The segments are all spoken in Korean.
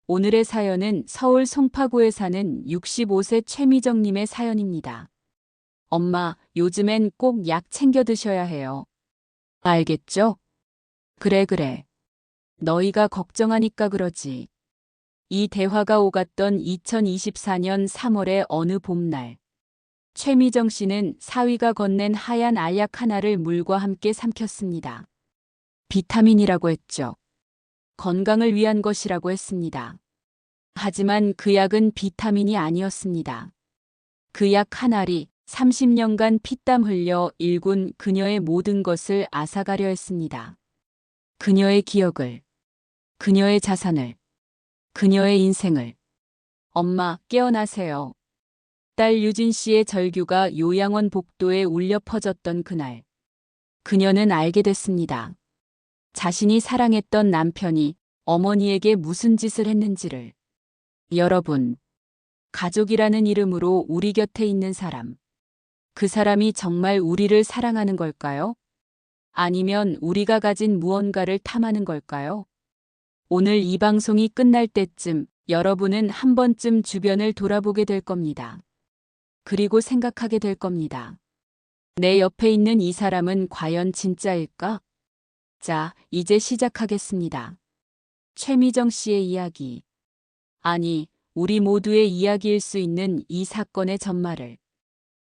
오늘의 사연은 서울 송파구에 사는 65세 최미정님의 사연입니다. 엄마, 요즘엔 꼭 약 챙겨 드셔야 해요. 알겠죠? 그래. 너희가 걱정하니까 그러지. 이 대화가 오갔던 2024년 3월의 어느 봄날. 최미정 씨는 사위가 건넨 하얀 알약 하나를 물과 함께 삼켰습니다. 비타민이라고 했죠. 건강을 위한 것이라고 했습니다. 하지만 그 약은 비타민이 아니었습니다. 그 약 한 알이 30년간 피땀 흘려 일군 그녀의 모든 것을 앗아가려 했습니다. 그녀의 기억을, 그녀의 자산을, 그녀의 인생을. 엄마, 깨어나세요. 딸 유진 씨의 절규가 요양원 복도에 울려 퍼졌던 그날. 그녀는 알게 됐습니다. 자신이 사랑했던 남편이 어머니에게 무슨 짓을 했는지를. 여러분, 가족이라는 이름으로 우리 곁에 있는 사람. 그 사람이 정말 우리를 사랑하는 걸까요? 아니면 우리가 가진 무언가를 탐하는 걸까요? 오늘 이 방송이 끝날 때쯤 여러분은 한 번쯤 주변을 돌아보게 될 겁니다. 그리고 생각하게 될 겁니다. 내 옆에 있는 이 사람은 과연 진짜일까? 자, 이제 시작하겠습니다. 최미정 씨의 이야기. 아니, 우리 모두의 이야기일 수 있는 이 사건의 전말을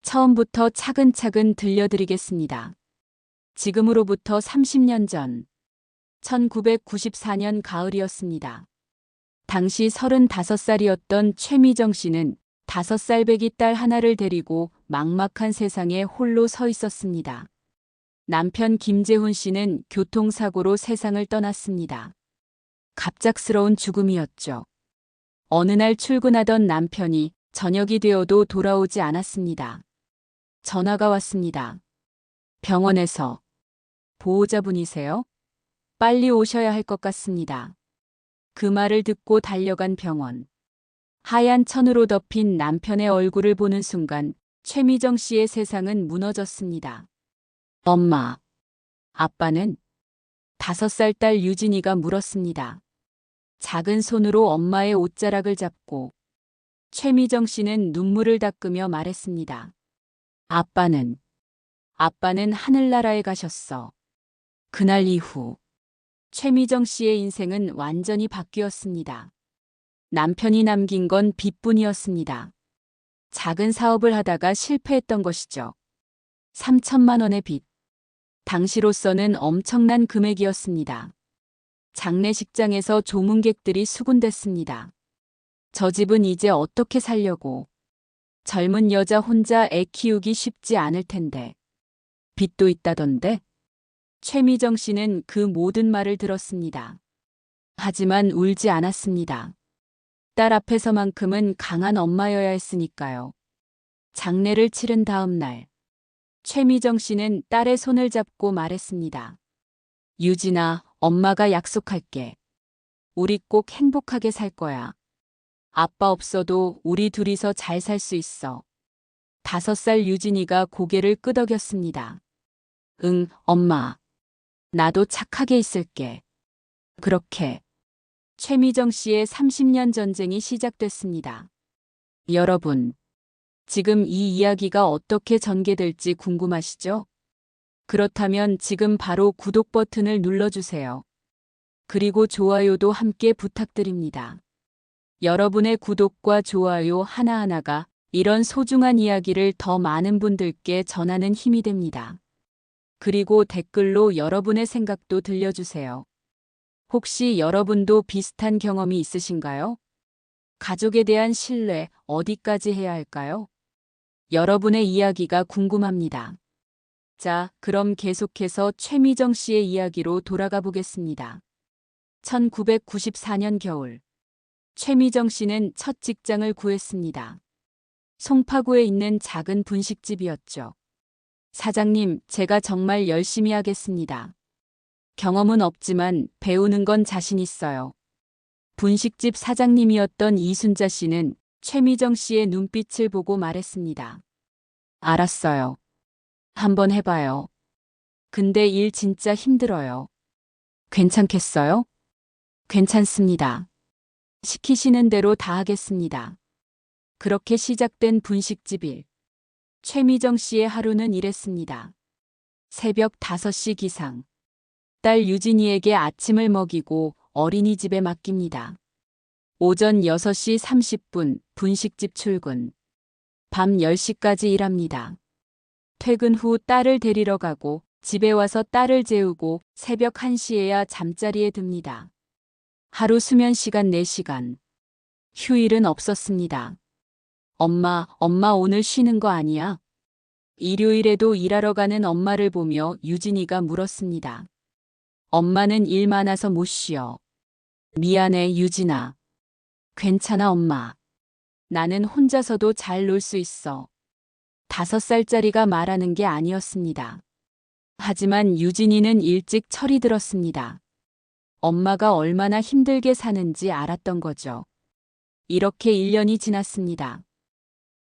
처음부터 차근차근 들려드리겠습니다. 지금으로부터 30년 전, 1994년 가을이었습니다. 당시 35살이었던 최미정 씨는 5살 배기 딸 하나를 데리고 막막한 세상에 홀로 서 있었습니다. 남편 김재훈 씨는 교통사고로 세상을 떠났습니다. 갑작스러운 죽음이었죠. 어느 날 출근하던 남편이 저녁이 되어도 돌아오지 않았습니다. 전화가 왔습니다. 병원에서. 보호자분이세요? 빨리 오셔야 할 것 같습니다. 그 말을 듣고 달려간 병원. 하얀 천으로 덮인 남편의 얼굴을 보는 순간 최미정 씨의 세상은 무너졌습니다. 엄마, 아빠는? 5살 딸 유진이가 물었습니다. 작은 손으로 엄마의 옷자락을 잡고 최미정 씨는 눈물을 닦으며 말했습니다. 아빠는 하늘나라에 가셨어. 그날 이후 최미정 씨의 인생은 완전히 바뀌었습니다. 남편이 남긴 건 빚뿐이었습니다. 작은 사업을 하다가 실패했던 것이죠. 3천만 원의 빚. 당시로서는 엄청난 금액이었습니다. 장례식장에서 조문객들이 수군댔습니다. 저 집은 이제 어떻게 살려고. 젊은 여자 혼자 애 키우기 쉽지 않을 텐데. 빚도 있다던데. 최미정 씨는 그 모든 말을 들었습니다. 하지만 울지 않았습니다. 딸 앞에서만큼은 강한 엄마여야 했으니까요. 장례를 치른 다음 날, 최미정 씨는 딸의 손을 잡고 말했습니다. 유진아, 엄마가 약속할게. 우리 꼭 행복하게 살 거야. 아빠 없어도 우리 둘이서 잘 살 수 있어. 5살 유진이가 고개를 끄덕였습니다. 응, 엄마. 나도 착하게 있을게. 그렇게 최미정 씨의 30년 전쟁이 시작됐습니다. 여러분, 지금 이 이야기가 어떻게 전개될지 궁금하시죠? 그렇다면 지금 바로 구독 버튼을 눌러주세요. 그리고 좋아요도 함께 부탁드립니다. 여러분의 구독과 좋아요 하나하나가 이런 소중한 이야기를 더 많은 분들께 전하는 힘이 됩니다. 그리고 댓글로 여러분의 생각도 들려주세요. 혹시 여러분도 비슷한 경험이 있으신가요? 가족에 대한 신뢰 어디까지 해야 할까요? 여러분의 이야기가 궁금합니다. 자, 그럼 계속해서 최미정 씨의 이야기로 돌아가 보겠습니다. 1994년 겨울, 최미정 씨는 첫 직장을 구했습니다. 송파구에 있는 작은 분식집이었죠. 사장님, 제가 정말 열심히 하겠습니다. 경험은 없지만 배우는 건 자신 있어요. 분식집 사장님이었던 이순자 씨는 최미정 씨의 눈빛을 보고 말했습니다. 알았어요. 한번 해봐요. 근데 일 진짜 힘들어요. 괜찮겠어요? 괜찮습니다. 시키시는 대로 다 하겠습니다. 그렇게 시작된 분식집 일. 최미정 씨의 하루는 이랬습니다. 새벽 5시 기상. 딸 유진이에게 아침을 먹이고 어린이집에 맡깁니다. 오전 6시 30분 분식집 출근. 밤 10시까지 일합니다. 퇴근 후 딸을 데리러 가고 집에 와서 딸을 재우고 새벽 1시에야 잠자리에 듭니다. 하루 수면 시간 4시간. 휴일은 없었습니다. 엄마 오늘 쉬는 거 아니야? 일요일에도 일하러 가는 엄마를 보며 유진이가 물었습니다. 엄마는 일 많아서 못 쉬어. 미안해, 유진아. 괜찮아, 엄마. 나는 혼자서도 잘 놀 수 있어. 5살짜리가 말하는 게 아니었습니다. 하지만 유진이는 일찍 철이 들었습니다. 엄마가 얼마나 힘들게 사는지 알았던 거죠. 이렇게 1년이 지났습니다.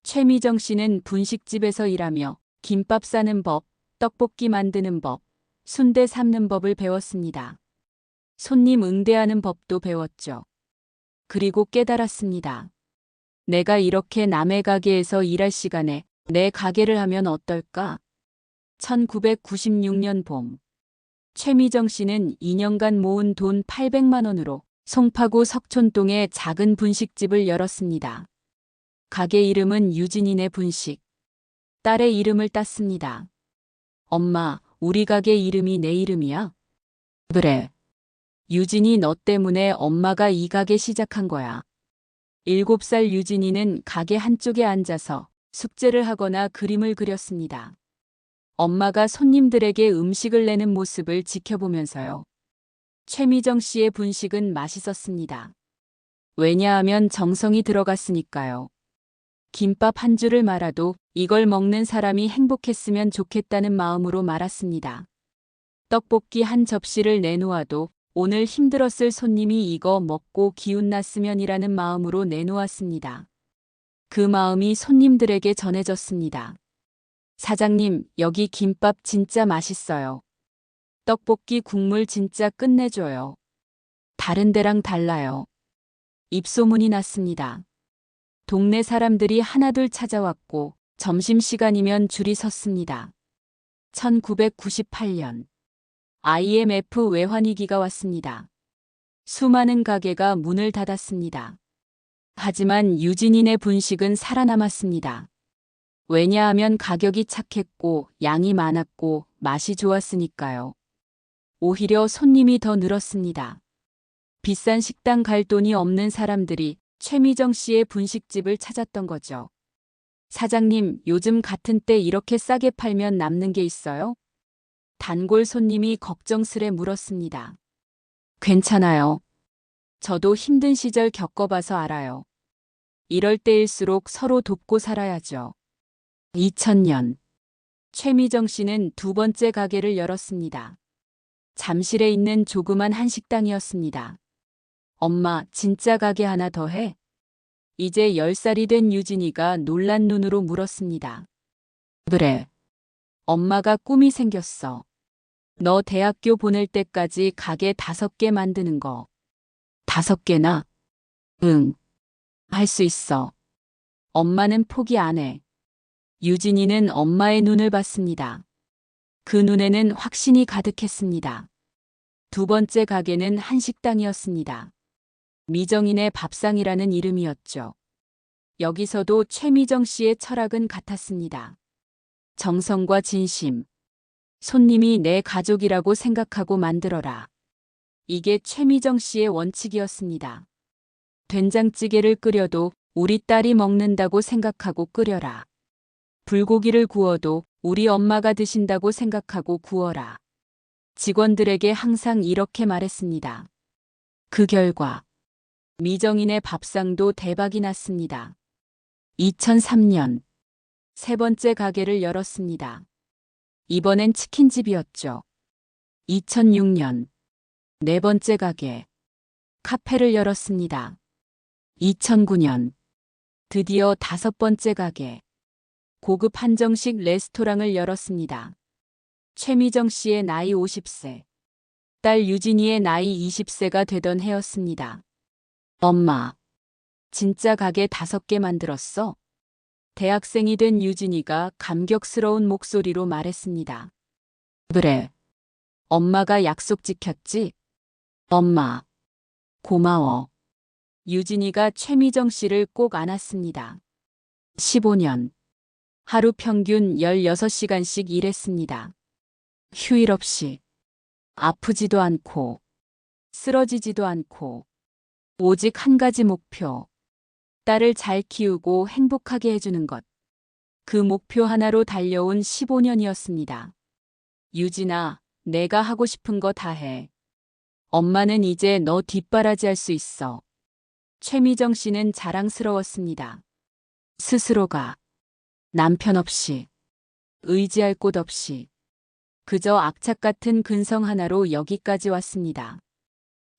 최미정 씨는 분식집에서 일하며 김밥 싸는 법, 떡볶이 만드는 법, 순대 삶는 법을 배웠습니다. 손님 응대하는 법도 배웠죠. 그리고 깨달았습니다. 내가 이렇게 남의 가게에서 일할 시간에 내 가게를 하면 어떨까? 1996년 봄. 최미정 씨는 2년간 모은 돈 800만 원으로 송파구 석촌동에 작은 분식집을 열었습니다. 가게 이름은 유진이네 분식. 딸의 이름을 땄습니다. 엄마, 우리 가게 이름이 내 이름이야? 그래. 유진이 너 때문에 엄마가 이 가게 시작한 거야. 7살 유진이는 가게 한쪽에 앉아서 숙제를 하거나 그림을 그렸습니다. 엄마가 손님들에게 음식을 내는 모습을 지켜보면서요. 최미정 씨의 분식은 맛있었습니다. 왜냐하면 정성이 들어갔으니까요. 김밥 한 줄을 말아도 이걸 먹는 사람이 행복했으면 좋겠다는 마음으로 말았습니다. 떡볶이 한 접시를 내놓아도 오늘 힘들었을 손님이 이거 먹고 기운났으면이라는 마음으로 내놓았습니다. 그 마음이 손님들에게 전해졌습니다. 사장님, 여기 김밥 진짜 맛있어요. 떡볶이 국물 진짜 끝내줘요. 다른 데랑 달라요. 입소문이 났습니다. 동네 사람들이 하나둘 찾아왔고 점심시간이면 줄이 섰습니다. 1998년 IMF 외환위기가 왔습니다. 수많은 가게가 문을 닫았습니다. 하지만 유진이네 분식은 살아남았습니다. 왜냐하면 가격이 착했고 양이 많았고 맛이 좋았으니까요. 오히려 손님이 더 늘었습니다. 비싼 식당 갈 돈이 없는 사람들이 최미정 씨의 분식집을 찾았던 거죠. 사장님, 요즘 같은 때 이렇게 싸게 팔면 남는 게 있어요? 단골 손님이 걱정스레 물었습니다. 괜찮아요. 저도 힘든 시절 겪어봐서 알아요. 이럴 때일수록 서로 돕고 살아야죠. 2000년. 최미정 씨는 두 번째 가게를 열었습니다. 잠실에 있는 조그만 한식당이었습니다. 엄마, 진짜 가게 하나 더 해? 이제 10살이 된 유진이가 놀란 눈으로 물었습니다. 그래. 엄마가 꿈이 생겼어. 너 대학교 보낼 때까지 가게 5개 만드는 거. 5개나? 응. 할 수 있어. 엄마는 포기 안 해. 유진이는 엄마의 눈을 봤습니다. 그 눈에는 확신이 가득했습니다. 두 번째 가게는 한식당이었습니다. 미정인의 밥상이라는 이름이었죠. 여기서도 최미정 씨의 철학은 같았습니다. 정성과 진심. 손님이 내 가족이라고 생각하고 만들어라. 이게 최미정 씨의 원칙이었습니다. 된장찌개를 끓여도 우리 딸이 먹는다고 생각하고 끓여라. 불고기를 구워도 우리 엄마가 드신다고 생각하고 구워라. 직원들에게 항상 이렇게 말했습니다. 그 결과 미정인의 밥상도 대박이 났습니다. 2003년 세 번째 가게를 열었습니다. 이번엔 치킨집이었죠. 2006년 네 번째 가게 카페를 열었습니다. 2009년 드디어 5번째 가게 고급 한정식 레스토랑을 열었습니다. 최미정 씨의 나이 50세, 딸 유진이의 나이 20세가 되던 해였습니다. 엄마, 진짜 가게 5개 만들었어? 대학생이 된 유진이가 감격스러운 목소리로 말했습니다. 그래. 엄마가 약속 지켰지? 엄마, 고마워. 유진이가 최미정 씨를 꼭 안았습니다. 15년. 하루 평균 16시간씩 일했습니다. 휴일 없이. 아프지도 않고, 쓰러지지도 않고, 오직 한 가지 목표. 딸을 잘 키우고 행복하게 해주는 것. 그 목표 하나로 달려온 15년이었습니다. 유진아, 내가 하고 싶은 거 다 해. 엄마는 이제 너 뒷바라지 할 수 있어. 최미정 씨는 자랑스러웠습니다. 스스로가 남편 없이, 의지할 곳 없이, 그저 악착 같은 근성 하나로 여기까지 왔습니다.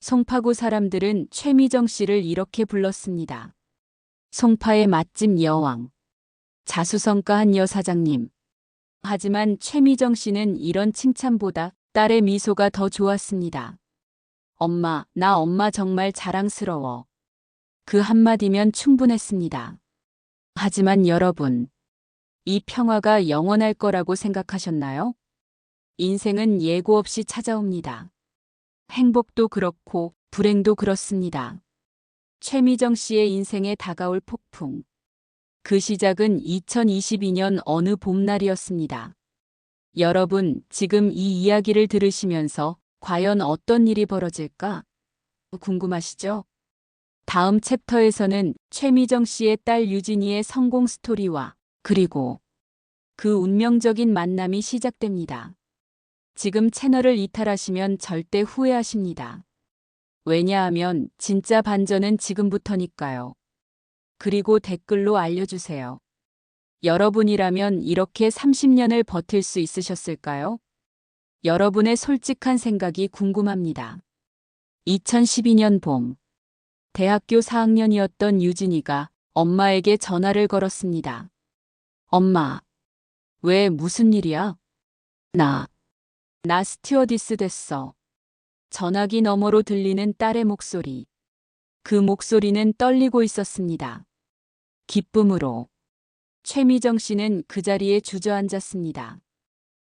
송파구 사람들은 최미정 씨를 이렇게 불렀습니다. 송파의 맛집 여왕, 자수성가한 여사장님. 하지만 최미정 씨는 이런 칭찬보다 딸의 미소가 더 좋았습니다. 엄마, 나 엄마 정말 자랑스러워. 그 한마디면 충분했습니다. 하지만 여러분, 이 평화가 영원할 거라고 생각하셨나요? 인생은 예고 없이 찾아옵니다. 행복도 그렇고 불행도 그렇습니다. 최미정 씨의 인생에 다가올 폭풍. 그 시작은 2022년 어느 봄날이었습니다. 여러분, 지금 이 이야기를 들으시면서 과연 어떤 일이 벌어질까? 궁금하시죠? 다음 챕터에서는 최미정 씨의 딸 유진이의 성공 스토리와 그리고 그 운명적인 만남이 시작됩니다. 지금 채널을 이탈하시면 절대 후회하십니다. 왜냐하면 진짜 반전은 지금부터니까요. 그리고 댓글로 알려주세요. 여러분이라면 이렇게 30년을 버틸 수 있으셨을까요? 여러분의 솔직한 생각이 궁금합니다. 2012년 봄, 대학교 4학년이었던 유진이가 엄마에게 전화를 걸었습니다. 엄마, 왜 무슨 일이야? 나 스튜어디스 됐어. 전화기 너머로 들리는 딸의 목소리. 그 목소리는 떨리고 있었습니다. 기쁨으로. 최미정 씨는 그 자리에 주저앉았습니다.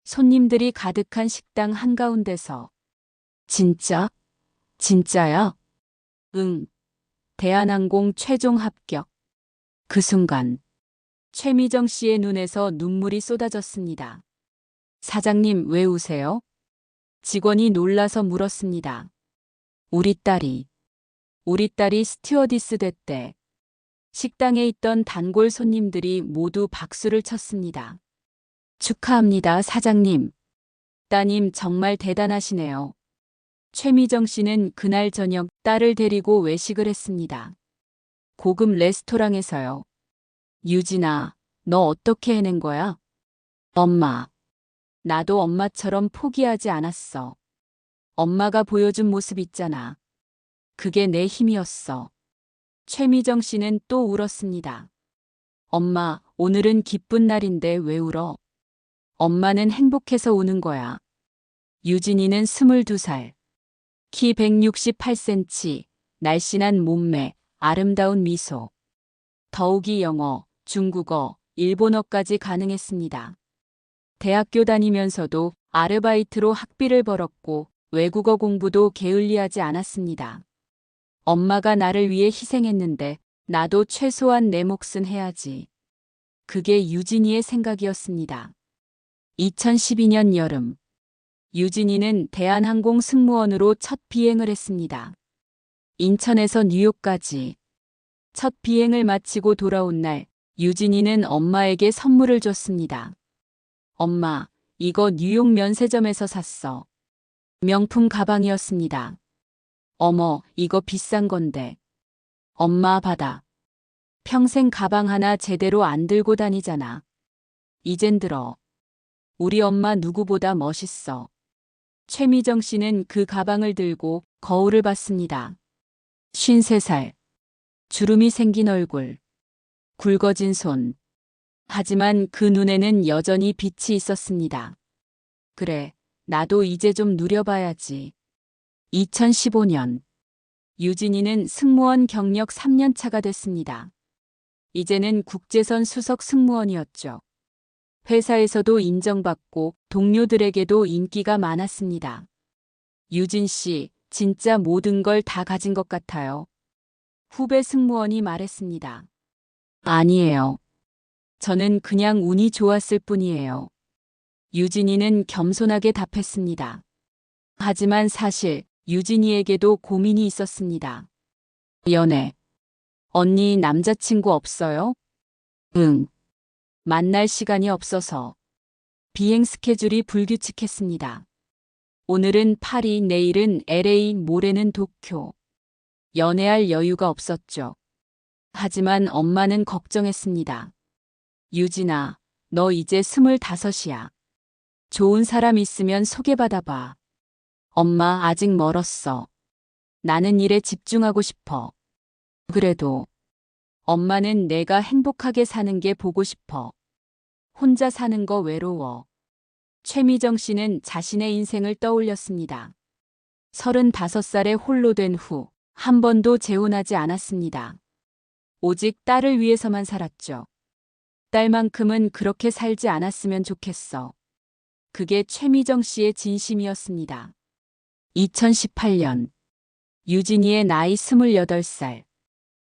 손님들이 가득한 식당 한가운데서 진짜? 진짜야? 응. 대한항공 최종 합격. 그 순간 최미정 씨의 눈에서 눈물이 쏟아졌습니다. 사장님, 왜 우세요? 직원이 놀라서 물었습니다. 우리 딸이 스튜어디스 됐대. 식당에 있던 단골 손님들이 모두 박수를 쳤습니다. 축하합니다, 사장님. 따님 정말 대단하시네요. 최미정 씨는 그날 저녁 딸을 데리고 외식을 했습니다. 고급 레스토랑에서요. 유진아, 너 어떻게 해낸 거야? 엄마. 나도 엄마처럼 포기하지 않았어. 엄마가 보여준 모습 있잖아. 그게 내 힘이었어. 최미정 씨는 또 울었습니다. 엄마, 오늘은 기쁜 날인데 왜 울어? 엄마는 행복해서 우는 거야. 유진이는 22살. 키 168cm, 날씬한 몸매, 아름다운 미소. 더욱이 영어, 중국어, 일본어까지 가능했습니다. 대학교 다니면서도 아르바이트로 학비를 벌었고 외국어 공부도 게을리하지 않았습니다. 엄마가 나를 위해 희생했는데 나도 최소한 내 몫은 해야지. 그게 유진이의 생각이었습니다. 2012년 여름. 유진이는 대한항공 승무원으로 첫 비행을 했습니다. 인천에서 뉴욕까지. 첫 비행을 마치고 돌아온 날, 유진이는 엄마에게 선물을 줬습니다. 엄마, 이거 뉴욕 면세점에서 샀어. 명품 가방이었습니다. 어머, 이거 비싼 건데. 엄마 받아. 평생 가방 하나 제대로 안 들고 다니잖아. 이젠 들어. 우리 엄마 누구보다 멋있어. 최미정 씨는 그 가방을 들고 거울을 봤습니다. 53살. 주름이 생긴 얼굴. 굵어진 손. 하지만 그 눈에는 여전히 빛이 있었습니다. 그래, 나도 이제 좀 누려봐야지. 2015년. 유진이는 승무원 경력 3년 차가 됐습니다. 이제는 국제선 수석 승무원이었죠. 회사에서도 인정받고 동료들에게도 인기가 많았습니다. 유진 씨, 진짜 모든 걸 다 가진 것 같아요. 후배 승무원이 말했습니다. 아니에요. 저는 그냥 운이 좋았을 뿐이에요. 유진이는 겸손하게 답했습니다. 하지만 사실 유진이에게도 고민이 있었습니다. 연애. 언니 남자친구 없어요? 응. 만날 시간이 없어서. 비행 스케줄이 불규칙했습니다. 오늘은 파리, 내일은 LA, 모레는 도쿄. 연애할 여유가 없었죠. 하지만 엄마는 걱정했습니다. 유진아, 너 이제 25이야. 좋은 사람 있으면 소개받아봐. 엄마 아직 멀었어. 나는 일에 집중하고 싶어. 그래도 엄마는 내가 행복하게 사는 게 보고 싶어. 혼자 사는 거 외로워. 최미정 씨는 자신의 인생을 떠올렸습니다. 35살에 홀로 된 후 한 번도 재혼하지 않았습니다. 오직 딸을 위해서만 살았죠. 딸만큼은 그렇게 살지 않았으면 좋겠어. 그게 최미정 씨의 진심이었습니다. 2018년 유진이의 나이 28살.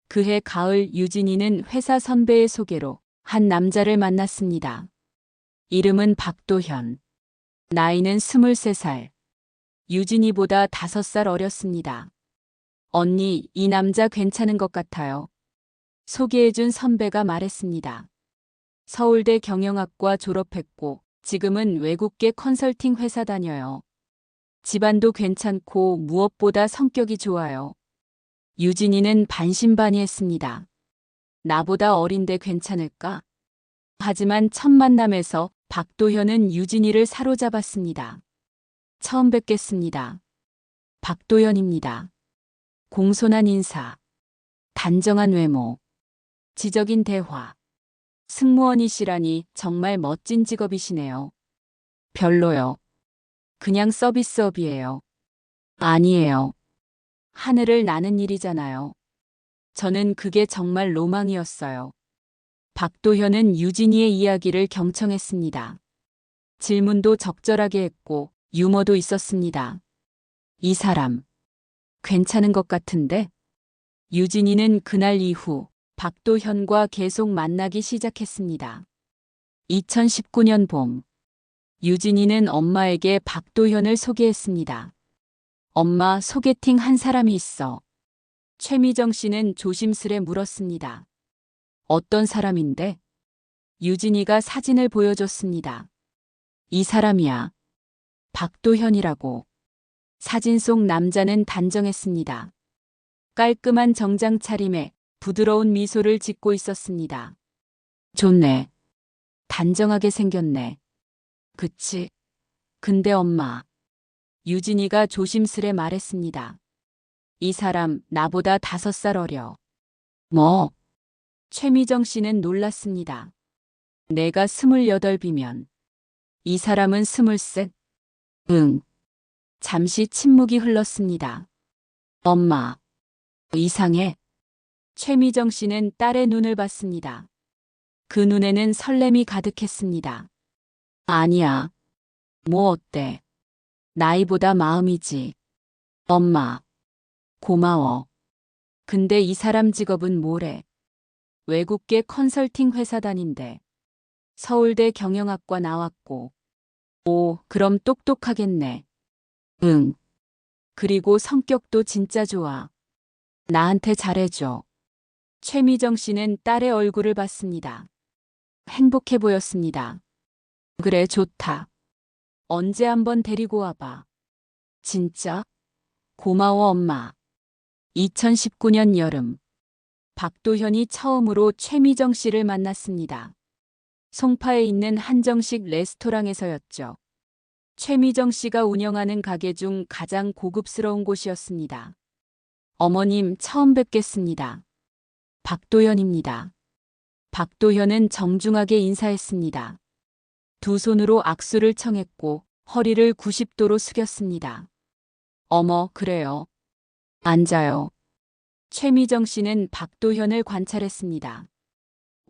그해 가을 유진이는 회사 선배의 소개로 한 남자를 만났습니다. 이름은 박도현. 나이는 23살. 유진이보다 5살 어렸습니다. 언니, 이 남자 괜찮은 것 같아요. 소개해준 선배가 말했습니다. 서울대 경영학과 졸업했고 지금은 외국계 컨설팅 회사 다녀요. 집안도 괜찮고 무엇보다 성격이 좋아요. 유진이는 반신반의했습니다. 나보다 어린데 괜찮을까? 하지만 첫 만남에서 박도현은 유진이를 사로잡았습니다. 처음 뵙겠습니다. 박도현입니다. 공손한 인사, 단정한 외모, 지적인 대화. 승무원이시라니 정말 멋진 직업이시네요. 별로요. 그냥 서비스업이에요. 아니에요. 하늘을 나는 일이잖아요. 저는 그게 정말 로망이었어요. 박도현은 유진이의 이야기를 경청했습니다. 질문도 적절하게 했고 유머도 있었습니다. 이 사람, 괜찮은 것 같은데? 유진이는 그날 이후 박도현과 계속 만나기 시작했습니다. 2019년 봄, 유진이는 엄마에게 박도현을 소개했습니다. 엄마, 소개팅 한 사람이 있어. 최미정 씨는 조심스레 물었습니다. 어떤 사람인데? 유진이가 사진을 보여줬습니다. 이 사람이야. 박도현이라고. 사진 속 남자는 단정했습니다. 깔끔한 정장 차림에 부드러운 미소를 짓고 있었습니다. 좋네. 단정하게 생겼네. 그치? 근데 엄마. 유진이가 조심스레 말했습니다. 이 사람 나보다 5살 어려. 뭐? 최미정 씨는 놀랐습니다. 내가 28이면 이 사람은 23? 응. 잠시 침묵이 흘렀습니다. 엄마. 이상해. 최미정 씨는 딸의 눈을 봤습니다. 그 눈에는 설렘이 가득했습니다. 아니야. 뭐 어때? 나이보다 마음이지. 엄마. 고마워. 근데 이 사람 직업은 뭐래? 외국계 컨설팅 회사 다닌대. 서울대 경영학과 나왔고. 오, 그럼 똑똑하겠네. 응. 그리고 성격도 진짜 좋아. 나한테 잘해줘. 최미정 씨는 딸의 얼굴을 봤습니다. 행복해 보였습니다. 그래, 좋다. 언제 한번 데리고 와봐. 진짜? 고마워, 엄마. 2019년 여름. 박도현이 처음으로 최미정 씨를 만났습니다. 송파에 있는 한정식 레스토랑에서였죠. 최미정 씨가 운영하는 가게 중 가장 고급스러운 곳이었습니다. 어머님, 처음 뵙겠습니다. 박도현입니다. 박도현은 정중하게 인사했습니다. 두 손으로 악수를 청했고 허리를 90도로 숙였습니다. 어머, 그래요. 앉아요. 최미정 씨는 박도현을 관찰했습니다.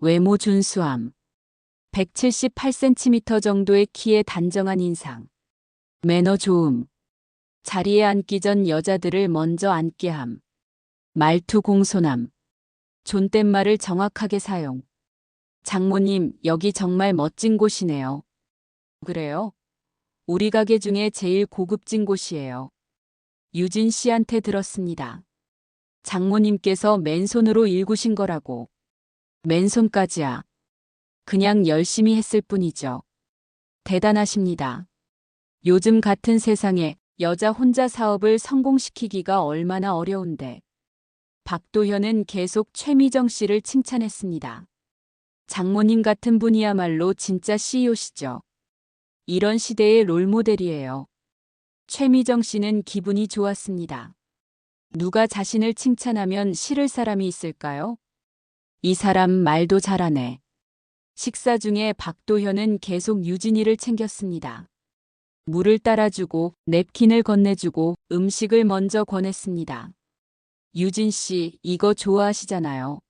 외모 준수함, 178cm 정도의 키에 단정한 인상, 매너 좋음, 자리에 앉기 전 여자들을 먼저 앉게 함, 말투 공손함, 존댓말을 정확하게 사용. 장모님, 여기 정말 멋진 곳이네요. 그래요? 우리 가게 중에 제일 고급진 곳이에요. 유진 씨한테 들었습니다. 장모님께서 맨손으로 일구신 거라고. 맨손까지야. 그냥 열심히 했을 뿐이죠. 대단하십니다. 요즘 같은 세상에 여자 혼자 사업을 성공시키기가 얼마나 어려운데. 박도현은 계속 최미정 씨를 칭찬했습니다. 장모님 같은 분이야말로 진짜 CEO시죠. 이런 시대의 롤모델이에요. 최미정 씨는 기분이 좋았습니다. 누가 자신을 칭찬하면 싫을 사람이 있을까요? 이 사람 말도 잘하네. 식사 중에 박도현은 계속 유진이를 챙겼습니다. 물을 따라주고 냅킨을 건네주고 음식을 먼저 권했습니다. 유진 씨, 이거 좋아하시잖아요.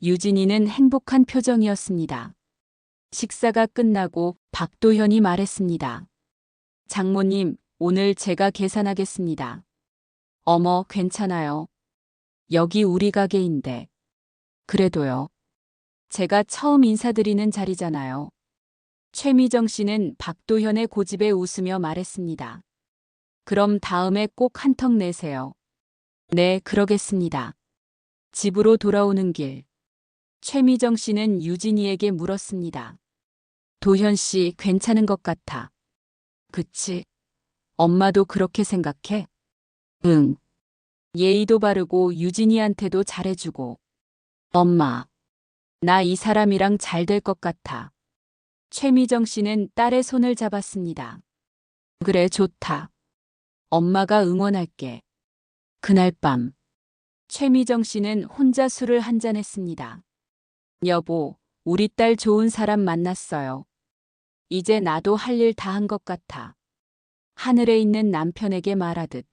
유진이는 행복한 표정이었습니다. 식사가 끝나고 박도현이 말했습니다. 장모님, 오늘 제가 계산하겠습니다. 어머, 괜찮아요. 여기 우리 가게인데. 그래도요. 제가 처음 인사드리는 자리잖아요. 최미정 씨는 박도현의 고집에 웃으며 말했습니다. 그럼 다음에 꼭 한턱 내세요. 네, 그러겠습니다. 집으로 돌아오는 길. 최미정 씨는 유진이에게 물었습니다. 도현 씨 괜찮은 것 같아. 그치? 엄마도 그렇게 생각해? 응. 예의도 바르고 유진이한테도 잘해주고. 엄마, 나 이 사람이랑 잘 될 것 같아. 최미정 씨는 딸의 손을 잡았습니다. 그래, 좋다. 엄마가 응원할게. 그날 밤, 최미정 씨는 혼자 술을 한잔했습니다. 여보, 우리 딸 좋은 사람 만났어요. 이제 나도 할 일 다 한 것 같아. 하늘에 있는 남편에게 말하듯.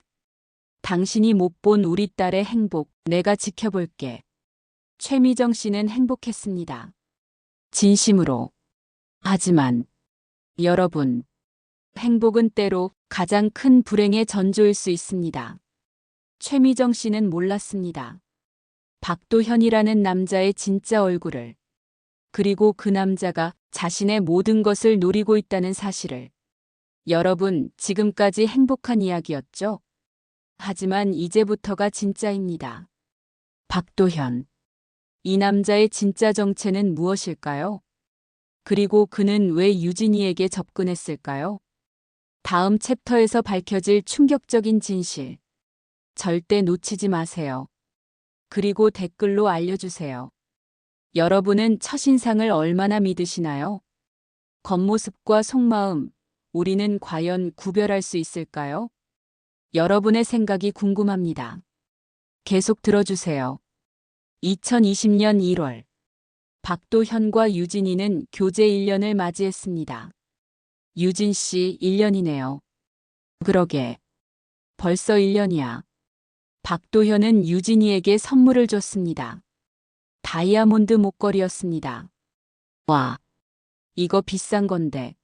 당신이 못 본 우리 딸의 행복, 내가 지켜볼게. 최미정 씨는 행복했습니다. 진심으로. 하지만, 여러분, 행복은 때로 가장 큰 불행의 전조일 수 있습니다. 최미정 씨는 몰랐습니다. 박도현이라는 남자의 진짜 얼굴을. 그리고 그 남자가 자신의 모든 것을 노리고 있다는 사실을. 여러분, 지금까지 행복한 이야기였죠? 하지만 이제부터가 진짜입니다. 박도현. 이 남자의 진짜 정체는 무엇일까요? 그리고 그는 왜 유진이에게 접근했을까요? 다음 챕터에서 밝혀질 충격적인 진실. 절대 놓치지 마세요. 그리고 댓글로 알려주세요. 여러분은 첫인상을 얼마나 믿으시나요? 겉모습과 속마음, 우리는 과연 구별할 수 있을까요? 여러분의 생각이 궁금합니다. 계속 들어주세요. 2020년 1월, 박도현과 유진이는 교제 1년을 맞이했습니다. 유진 씨 1년이네요. 그러게. 벌써 1년이야. 박도현은 유진이에게 선물을 줬습니다. 다이아몬드 목걸이였습니다. 와, 이거 비싼 건데.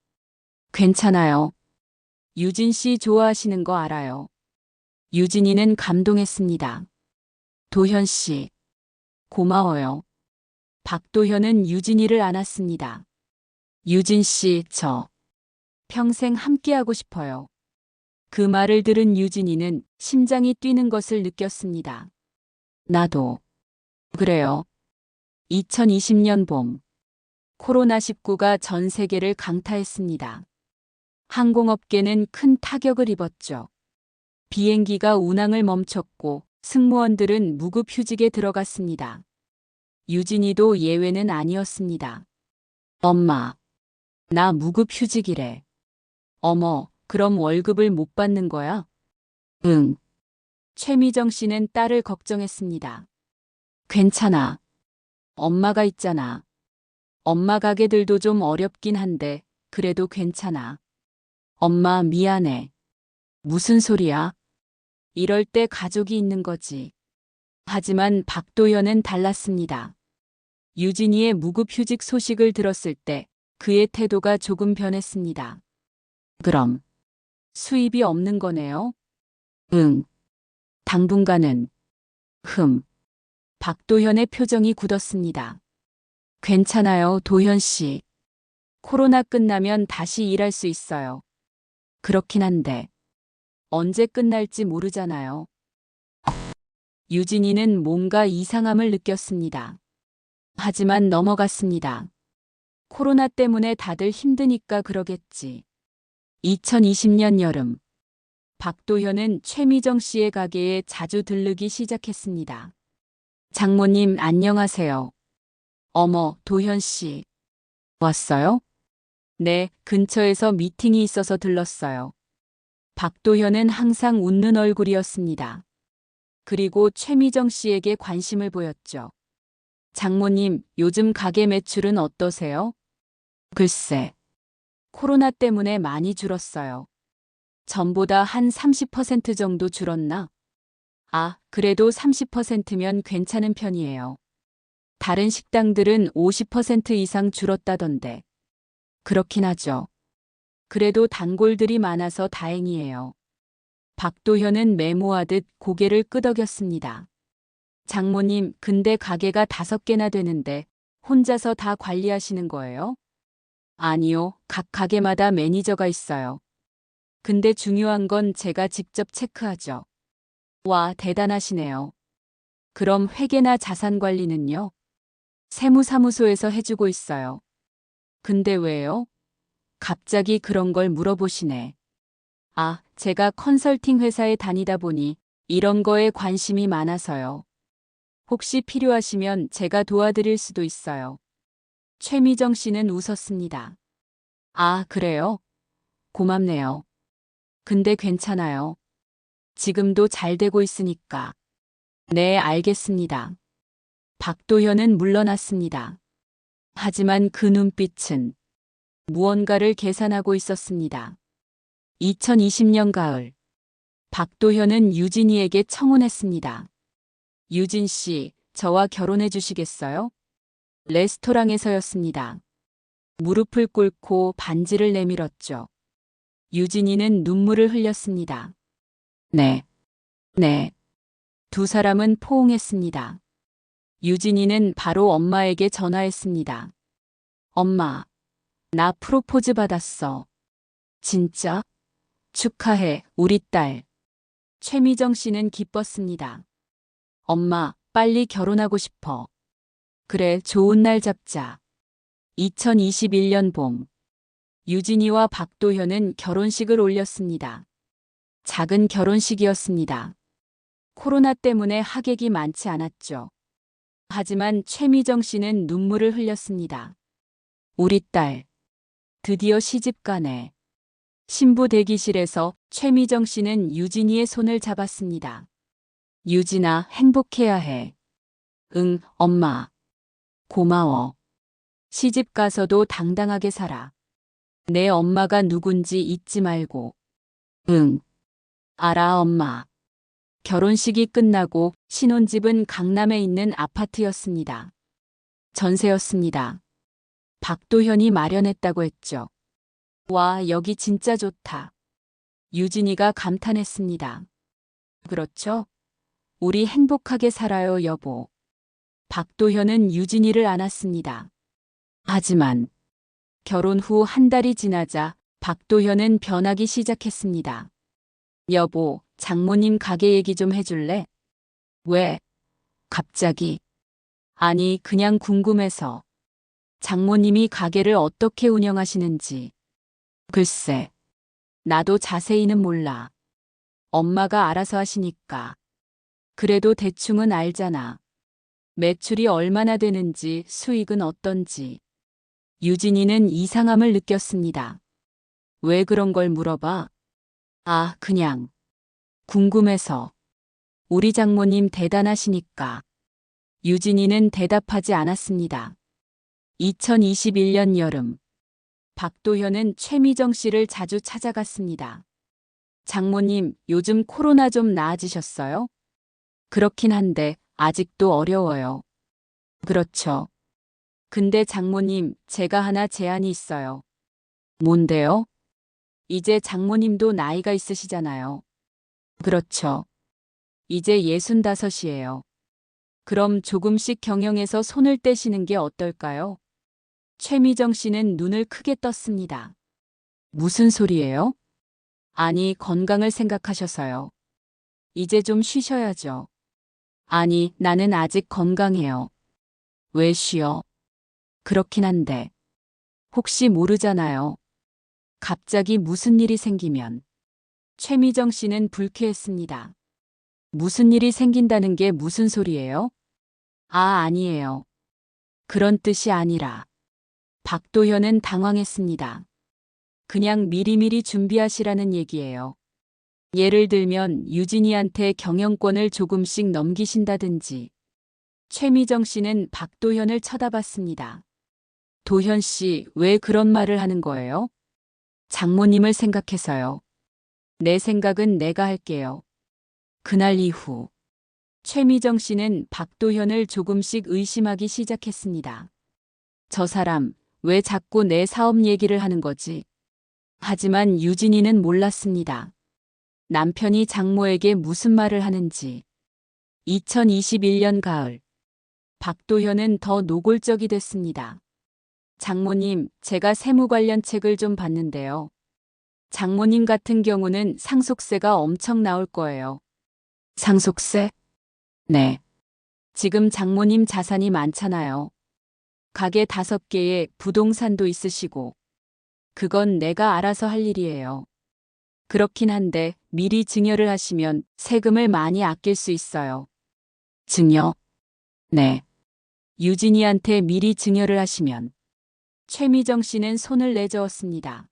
괜찮아요. 유진 씨 좋아하시는 거 알아요. 유진이는 감동했습니다. 도현 씨, 고마워요. 박도현은 유진이를 안았습니다. 유진 씨, 저 평생 함께하고 싶어요. 그 말을 들은 유진이는 심장이 뛰는 것을 느꼈습니다. 나도. 그래요. 2020년 봄. 코로나19가 전 세계를 강타했습니다. 항공업계는 큰 타격을 입었죠. 비행기가 운항을 멈췄고 승무원들은 무급휴직에 들어갔습니다. 유진이도 예외는 아니었습니다. 엄마, 나 무급휴직이래. 어머, 그럼 월급을 못 받는 거야? 응. 최미정 씨는 딸을 걱정했습니다. 괜찮아. 엄마가 있잖아. 엄마 가게들도 좀 어렵긴 한데, 그래도 괜찮아. 엄마 미안해. 무슨 소리야? 이럴 때 가족이 있는 거지. 하지만 박도현은 달랐습니다. 유진이의 무급휴직 소식을 들었을 때 그의 태도가 조금 변했습니다. 그럼 수입이 없는 거네요? 응. 당분간은. 박도현의 표정이 굳었습니다. 괜찮아요, 도현 씨. 코로나 끝나면 다시 일할 수 있어요. 그렇긴 한데 언제 끝날지 모르잖아요. 유진이는 뭔가 이상함을 느꼈습니다. 하지만 넘어갔습니다. 코로나 때문에 다들 힘드니까 그러겠지. 2020년 여름, 박도현은 최미정 씨의 가게에 자주 들르기 시작했습니다. 장모님, 안녕하세요. 어머, 도현 씨. 왔어요? 네, 근처에서 미팅이 있어서 들렀어요. 박도현은 항상 웃는 얼굴이었습니다. 그리고 최미정 씨에게 관심을 보였죠. 장모님, 요즘 가게 매출은 어떠세요? 글쎄, 코로나 때문에 많이 줄었어요. 전보다 한 30% 정도 줄었나? 아, 그래도 30%면 괜찮은 편이에요. 다른 식당들은 50% 이상 줄었다던데. 그렇긴 하죠. 그래도 단골들이 많아서 다행이에요. 박도현은 메모하듯 고개를 끄덕였습니다. 장모님, 근데 가게가 5개나 되는데 혼자서 다 관리하시는 거예요? 아니요, 각 가게마다 매니저가 있어요. 근데 중요한 건 제가 직접 체크하죠. 와, 대단하시네요. 그럼 회계나 자산 관리는요? 세무사무소에서 해주고 있어요. 근데 왜요? 갑자기 그런 걸 물어보시네. 아, 제가 컨설팅 회사에 다니다 보니 이런 거에 관심이 많아서요. 혹시 필요하시면 제가 도와드릴 수도 있어요. 최미정 씨는 웃었습니다. 아, 그래요? 고맙네요. 근데 괜찮아요. 지금도 잘 되고 있으니까. 네, 알겠습니다. 박도현은 물러났습니다. 하지만 그 눈빛은 무언가를 계산하고 있었습니다. 2020년 가을, 박도현은 유진이에게 청혼했습니다. 유진 씨, 저와 결혼해 주시겠어요? 레스토랑에서였습니다. 무릎을 꿇고 반지를 내밀었죠. 유진이는 눈물을 흘렸습니다. 네, 네. 두 사람은 포옹했습니다. 유진이는 바로 엄마에게 전화했습니다. 엄마, 나 프로포즈 받았어. 진짜? 축하해, 우리 딸. 최미정 씨는 기뻤습니다. 엄마, 빨리 결혼하고 싶어. 그래, 좋은 날 잡자. 2021년 봄, 유진이와 박도현은 결혼식을 올렸습니다. 작은 결혼식이었습니다. 코로나 때문에 하객이 많지 않았죠. 하지만 최미정 씨는 눈물을 흘렸습니다. 우리 딸, 드디어 시집가네. 신부 대기실에서 최미정 씨는 유진이의 손을 잡았습니다. 유진아, 행복해야 해. 응, 엄마. 고마워. 시집 가서도 당당하게 살아. 내 엄마가 누군지 잊지 말고. 응. 알아, 엄마. 결혼식이 끝나고 신혼집은 강남에 있는 아파트였습니다. 전세였습니다. 박도현이 마련했다고 했죠. 와, 여기 진짜 좋다. 유진이가 감탄했습니다. 그렇죠? 우리 행복하게 살아요, 여보. 박도현은 유진이를 안았습니다. 하지만 결혼 후 한 달이 지나자 박도현은 변하기 시작했습니다. 여보, 장모님 가게 얘기 좀 해줄래? 왜? 갑자기? 아니, 그냥 궁금해서. 장모님이 가게를 어떻게 운영하시는지. 글쎄, 나도 자세히는 몰라. 엄마가 알아서 하시니까. 그래도 대충은 알잖아. 매출이 얼마나 되는지, 수익은 어떤지. 유진이는 이상함을 느꼈습니다. 왜 그런 걸 물어봐? 아, 그냥. 궁금해서. 우리 장모님 대단하시니까. 유진이는 대답하지 않았습니다. 2021년 여름. 박도현은 최미정 씨를 자주 찾아갔습니다. 장모님, 요즘 코로나 좀 나아지셨어요? 그렇긴 한데 아직도 어려워요. 그렇죠. 근데 장모님, 제가 하나 제안이 있어요. 뭔데요? 이제 장모님도 나이가 있으시잖아요. 그렇죠. 이제 65이에요. 그럼 조금씩 경영에서 손을 떼시는 게 어떨까요? 최미정 씨는 눈을 크게 떴습니다. 무슨 소리예요? 아니, 건강을 생각하셔서요. 이제 좀 쉬셔야죠. 아니, 나는 아직 건강해요. 왜 쉬어? 그렇긴 한데. 혹시 모르잖아요. 갑자기 무슨 일이 생기면. 최미정 씨는 불쾌했습니다. 무슨 일이 생긴다는 게 무슨 소리예요? 아, 아니에요. 그런 뜻이 아니라. 박도현은 당황했습니다. 그냥 미리미리 준비하시라는 얘기예요. 예를 들면 유진이한테 경영권을 조금씩 넘기신다든지. 최미정 씨는 박도현을 쳐다봤습니다. 도현 씨, 왜 그런 말을 하는 거예요? 장모님을 생각해서요. 내 생각은 내가 할게요. 그날 이후 최미정 씨는 박도현을 조금씩 의심하기 시작했습니다. 저 사람, 왜 자꾸 내 사업 얘기를 하는 거지? 하지만 유진이는 몰랐습니다. 남편이 장모에게 무슨 말을 하는지. 2021년 가을, 박도현은 더 노골적이 됐습니다. 장모님, 제가 세무 관련 책을 좀 봤는데요. 장모님 같은 경우는 상속세가 엄청 나올 거예요. 상속세? 네. 지금 장모님 자산이 많잖아요. 가게 5개에 부동산도 있으시고. 그건 내가 알아서 할 일이에요. 그렇긴 한데 미리 증여를 하시면 세금을 많이 아낄 수 있어요. 증여? 네. 유진이한테 미리 증여를 하시면. 최미정 씨는 손을 내저었습니다.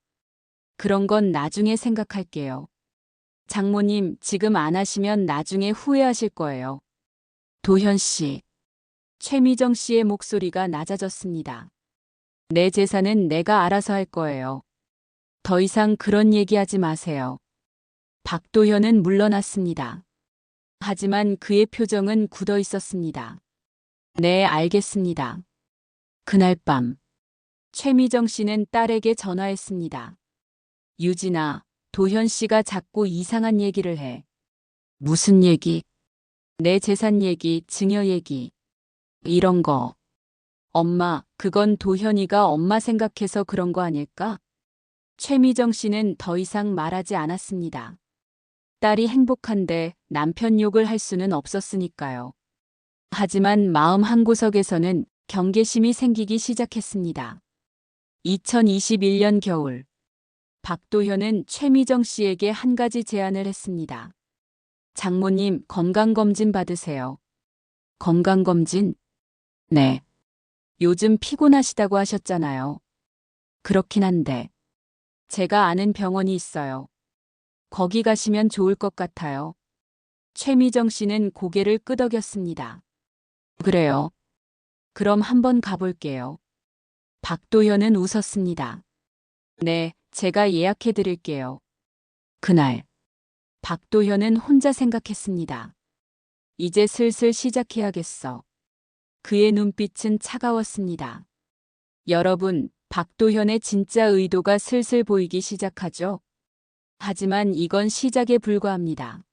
그런 건 나중에 생각할게요. 장모님, 지금 안 하시면 나중에 후회하실 거예요. 도현 씨. 최미정 씨의 목소리가 낮아졌습니다. 내 재산은 내가 알아서 할 거예요. 더 이상 그런 얘기하지 마세요. 박도현은 물러났습니다. 하지만 그의 표정은 굳어 있었습니다. 네, 알겠습니다. 그날 밤, 최미정 씨는 딸에게 전화했습니다. 유진아, 도현 씨가 자꾸 이상한 얘기를 해. 무슨 얘기? 내 재산 얘기, 증여 얘기. 이런 거. 엄마, 그건 도현이가 엄마 생각해서 그런 거 아닐까? 최미정 씨는 더 이상 말하지 않았습니다. 딸이 행복한데 남편 욕을 할 수는 없었으니까요. 하지만 마음 한구석에서는 경계심이 생기기 시작했습니다. 2021년 겨울, 박도현은 최미정 씨에게 한 가지 제안을 했습니다. 장모님, 건강검진 받으세요. 건강검진? 네. 요즘 피곤하시다고 하셨잖아요. 그렇긴 한데. 제가 아는 병원이 있어요. 거기 가시면 좋을 것 같아요. 최미정 씨는 고개를 끄덕였습니다. 그래요. 그럼 한번 가볼게요. 박도현은 웃었습니다. 네, 제가 예약해 드릴게요. 그날, 박도현은 혼자 생각했습니다. 이제 슬슬 시작해야겠어. 그의 눈빛은 차가웠습니다. 여러분, 박도현의 진짜 의도가 슬슬 보이기 시작하죠? 하지만 이건 시작에 불과합니다.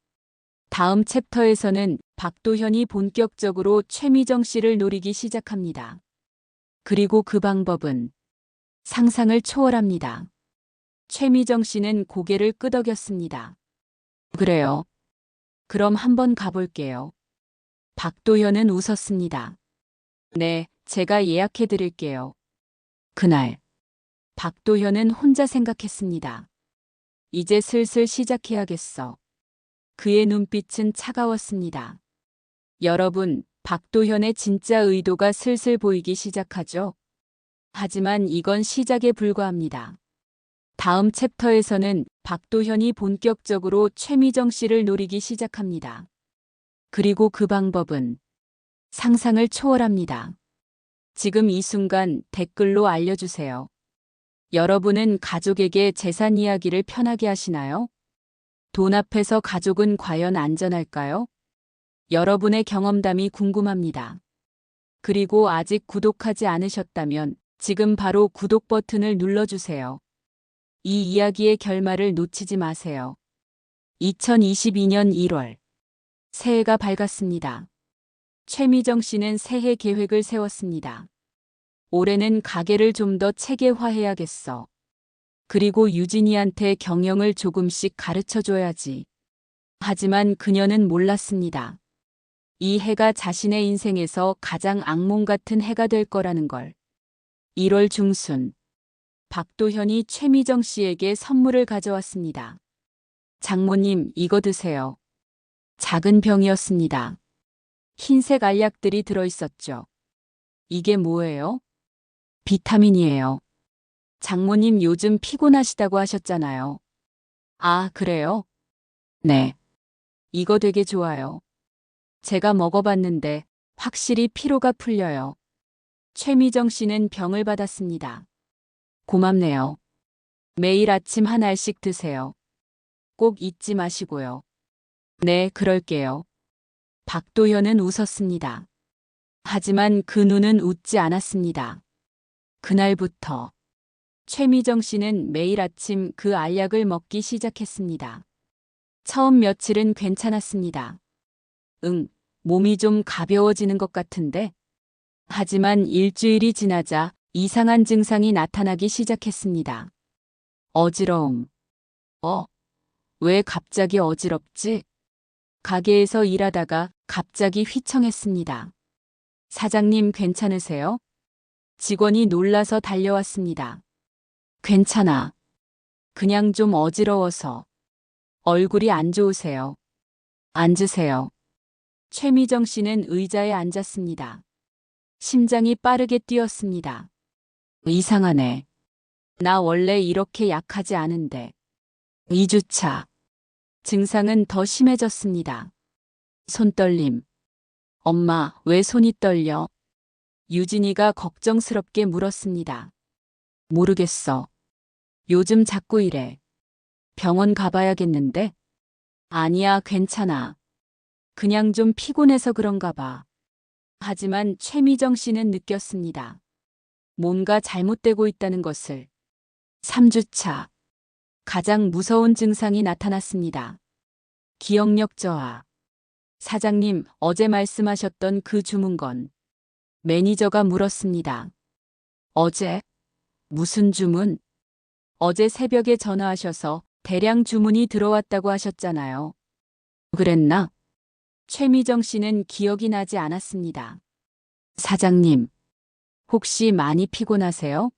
다음 챕터에서는 박도현이 본격적으로 최미정 씨를 노리기 시작합니다. 그리고 그 방법은 상상을 초월합니다. 최미정 씨는 고개를 끄덕였습니다. 그래요. 그럼 한번 가볼게요. 박도현은 웃었습니다. 네, 제가 예약해 드릴게요. 그날, 박도현은 혼자 생각했습니다. 이제 슬슬 시작해야겠어. 그의 눈빛은 차가웠습니다. 여러분, 박도현의 진짜 의도가 슬슬 보이기 시작하죠? 하지만 이건 시작에 불과합니다. 다음 챕터에서는 박도현이 본격적으로 최미정 씨를 노리기 시작합니다. 그리고 그 방법은 상상을 초월합니다. 지금 이 순간 댓글로 알려주세요. 여러분은 가족에게 재산 이야기를 편하게 하시나요? 돈 앞에서 가족은 과연 안전할까요? 여러분의 경험담이 궁금합니다. 그리고 아직 구독하지 않으셨다면 지금 바로 구독 버튼을 눌러주세요. 이 이야기의 결말을 놓치지 마세요. 2022년 1월. 새해가 밝았습니다. 최미정 씨는 새해 계획을 세웠습니다. 올해는 가게를 좀 더 체계화해야겠어. 그리고 유진이한테 경영을 조금씩 가르쳐 줘야지. 하지만 그녀는 몰랐습니다. 이 해가 자신의 인생에서 가장 악몽 같은 해가 될 거라는 걸. 1월 중순. 박도현이 최미정 씨에게 선물을 가져왔습니다. 장모님, 이거 드세요. 작은 병이었습니다. 흰색 알약들이 들어있었죠. 이게 뭐예요? 비타민이에요. 장모님 요즘 피곤하시다고 하셨잖아요. 아, 그래요? 네. 이거 되게 좋아요. 제가 먹어봤는데 확실히 피로가 풀려요. 최미정 씨는 병을 받았습니다. 고맙네요. 매일 아침 한 알씩 드세요. 꼭 잊지 마시고요. 네, 그럴게요. 박도현은 웃었습니다. 하지만 그 눈은 웃지 않았습니다. 그날부터 최미정 씨는 매일 아침 그 알약을 먹기 시작했습니다. 처음 며칠은 괜찮았습니다. 몸이 좀 가벼워지는 것 같은데. 하지만 일주일이 지나자 이상한 증상이 나타나기 시작했습니다. 어지러움. 왜 갑자기 어지럽지? 가게에서 일하다가 갑자기 휘청했습니다. 사장님 괜찮으세요? 직원이 놀라서 달려왔습니다. 괜찮아. 그냥 좀 어지러워서. 얼굴이 안 좋으세요. 앉으세요. 최미정 씨는 의자에 앉았습니다. 심장이 빠르게 뛰었습니다. 이상하네. 나 원래 이렇게 약하지 않은데. 2주차. 증상은 더 심해졌습니다. 손떨림. 엄마, 왜 손이 떨려? 유진이가 걱정스럽게 물었습니다. 모르겠어. 요즘 자꾸 이래. 병원 가봐야겠는데? 아니야, 괜찮아. 그냥 좀 피곤해서 그런가 봐. 하지만 최미정 씨는 느꼈습니다. 뭔가 잘못되고 있다는 것을. 3주차. 가장 무서운 증상이 나타났습니다. 기억력 저하. 사장님, 어제 말씀하셨던 그 주문건. 매니저가 물었습니다. 어제? 무슨 주문? 어제 새벽에 전화하셔서 대량 주문이 들어왔다고 하셨잖아요. 그랬나? 최미정 씨는 기억이 나지 않았습니다. 사장님, 혹시 많이 피곤하세요?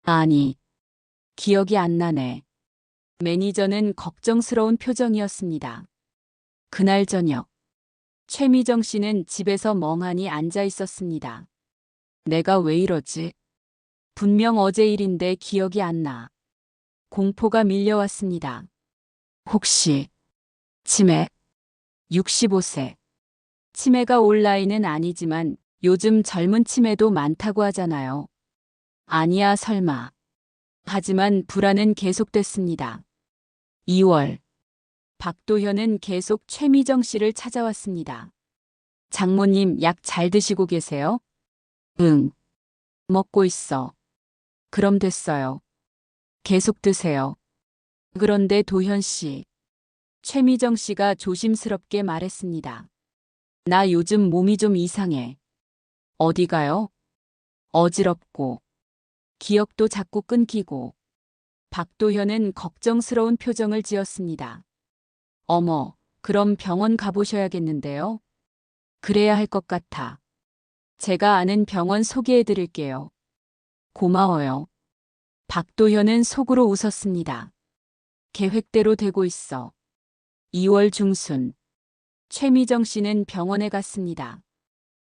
아니, 기억이 안 나네. 매니저는 걱정스러운 표정이었습니다. 그날 저녁, 최미정 씨는 집에서 멍하니 앉아 있었습니다. 내가 왜 이러지? 분명 어제 일인데 기억이 안 나. 공포가 밀려왔습니다. 혹시 치매? 65세. 치매가 올 나이는 아니지만 요즘 젊은 치매도 많다고 하잖아요. 아니야, 설마. 하지만 불안은 계속됐습니다. 2월. 박도현은 계속 최미정 씨를 찾아왔습니다. 장모님, 약 잘 드시고 계세요? 응. 먹고 있어. 그럼 됐어요. 계속 드세요. 그런데 도현 씨. 최미정 씨가 조심스럽게 말했습니다. 나 요즘 몸이 좀 이상해. 어디가요? 어지럽고. 기억도 자꾸 끊기고. 박도현은 걱정스러운 표정을 지었습니다. 어머, 그럼 병원 가보셔야겠는데요? 그래야 할 것 같아. 제가 아는 병원 소개해 드릴게요. 고마워요. 박도현은 속으로 웃었습니다. 계획대로 되고 있어. 2월 중순. 최미정 씨는 병원에 갔습니다.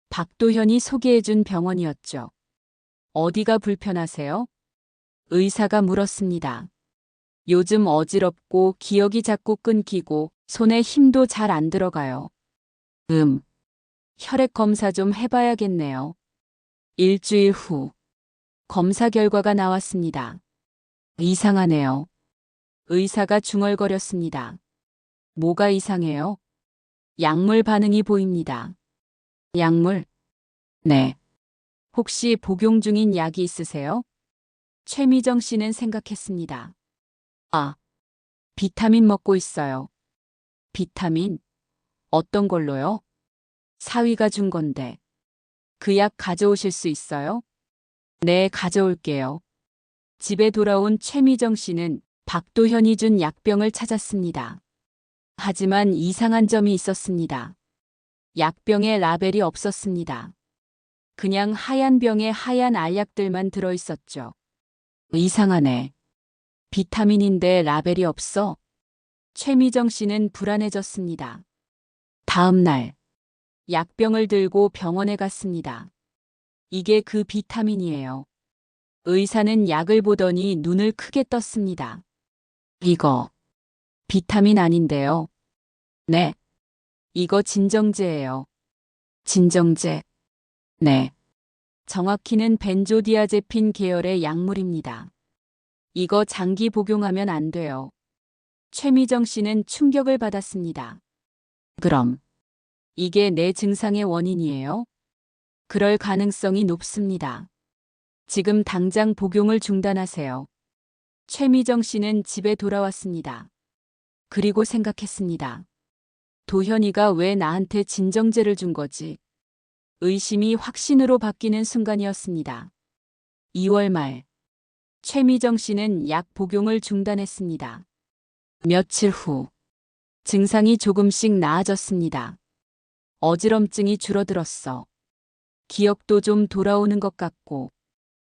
박도현이 소개해준 병원이었죠. 어디가 불편하세요? 의사가 물었습니다. 요즘 어지럽고 기억이 자꾸 끊기고 손에 힘도 잘 안 들어가요. 혈액 검사 좀 해봐야겠네요. 일주일 후. 검사 결과가 나왔습니다. 이상하네요. 의사가 중얼거렸습니다. 뭐가 이상해요? 약물 반응이 보입니다. 약물? 네. 혹시 복용 중인 약이 있으세요? 최미정 씨는 생각했습니다. 아, 비타민 먹고 있어요. 비타민? 어떤 걸로요? 사위가 준 건데. 그 약 가져오실 수 있어요? 네, 가져올게요. 집에 돌아온 최미정 씨는 박도현이 준 약병을 찾았습니다. 하지만 이상한 점이 있었습니다. 약병에 라벨이 없었습니다. 그냥 하얀 병에 하얀 알약들만 들어있었죠. 이상하네. 비타민인데 라벨이 없어? 최미정 씨는 불안해졌습니다. 다음 날, 약병을 들고 병원에 갔습니다. 이게 그 비타민이에요. 의사는 약을 보더니 눈을 크게 떴습니다. 이거, 비타민 아닌데요. 네, 이거 진정제예요. 진정제. 네. 정확히는 벤조디아제핀 계열의 약물입니다. 이거 장기 복용하면 안 돼요. 최미정 씨는 충격을 받았습니다. 그럼, 이게 내 증상의 원인이에요? 그럴 가능성이 높습니다. 지금 당장 복용을 중단하세요. 최미정 씨는 집에 돌아왔습니다. 그리고 생각했습니다. 도현이가 왜 나한테 진정제를 준 거지? 의심이 확신으로 바뀌는 순간이었습니다. 2월 말, 최미정 씨는 약 복용을 중단했습니다. 며칠 후, 증상이 조금씩 나아졌습니다. 어지럼증이 줄어들었어. 기억도 좀 돌아오는 것 같고,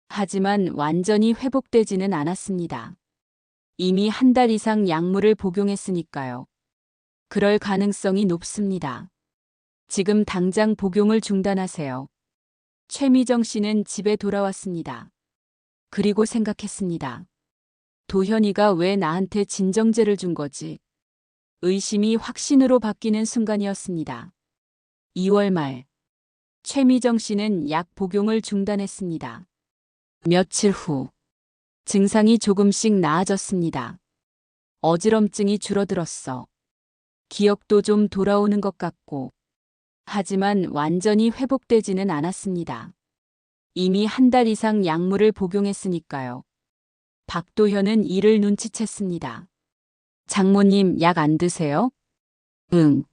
하지만 완전히 회복되지는 않았습니다. 이미 한 달 이상 약물을 복용했으니까요. 그럴 가능성이 높습니다. 지금 당장 복용을 중단하세요. 최미정 씨는 집에 돌아왔습니다. 그리고 생각했습니다. 도현이가 왜 나한테 진정제를 준 거지? 의심이 확신으로 바뀌는 순간이었습니다. 2월 말, 최미정 씨는 약 복용을 중단했습니다. 며칠 후, 증상이 조금씩 나아졌습니다. 어지럼증이 줄어들었어. 기억도 좀 돌아오는 것 같고, 하지만 완전히 회복되지는 않았습니다. 이미 한 달 이상 약물을 복용했으니까요. 박도현은 이를 눈치챘습니다. 장모님 약 안 드세요? 응.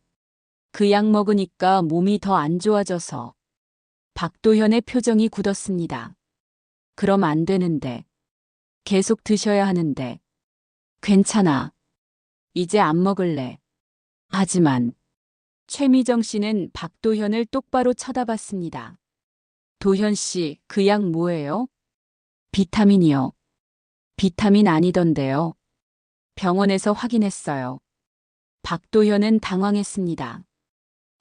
그 약 먹으니까 몸이 더 안 좋아져서. 박도현의 표정이 굳었습니다. 그럼 안 되는데. 계속 드셔야 하는데. 괜찮아. 이제 안 먹을래. 하지만 최미정 씨는 박도현을 똑바로 쳐다봤습니다. 도현 씨, 그 약 뭐예요? 비타민이요. 비타민 아니던데요. 병원에서 확인했어요. 박도현은 당황했습니다.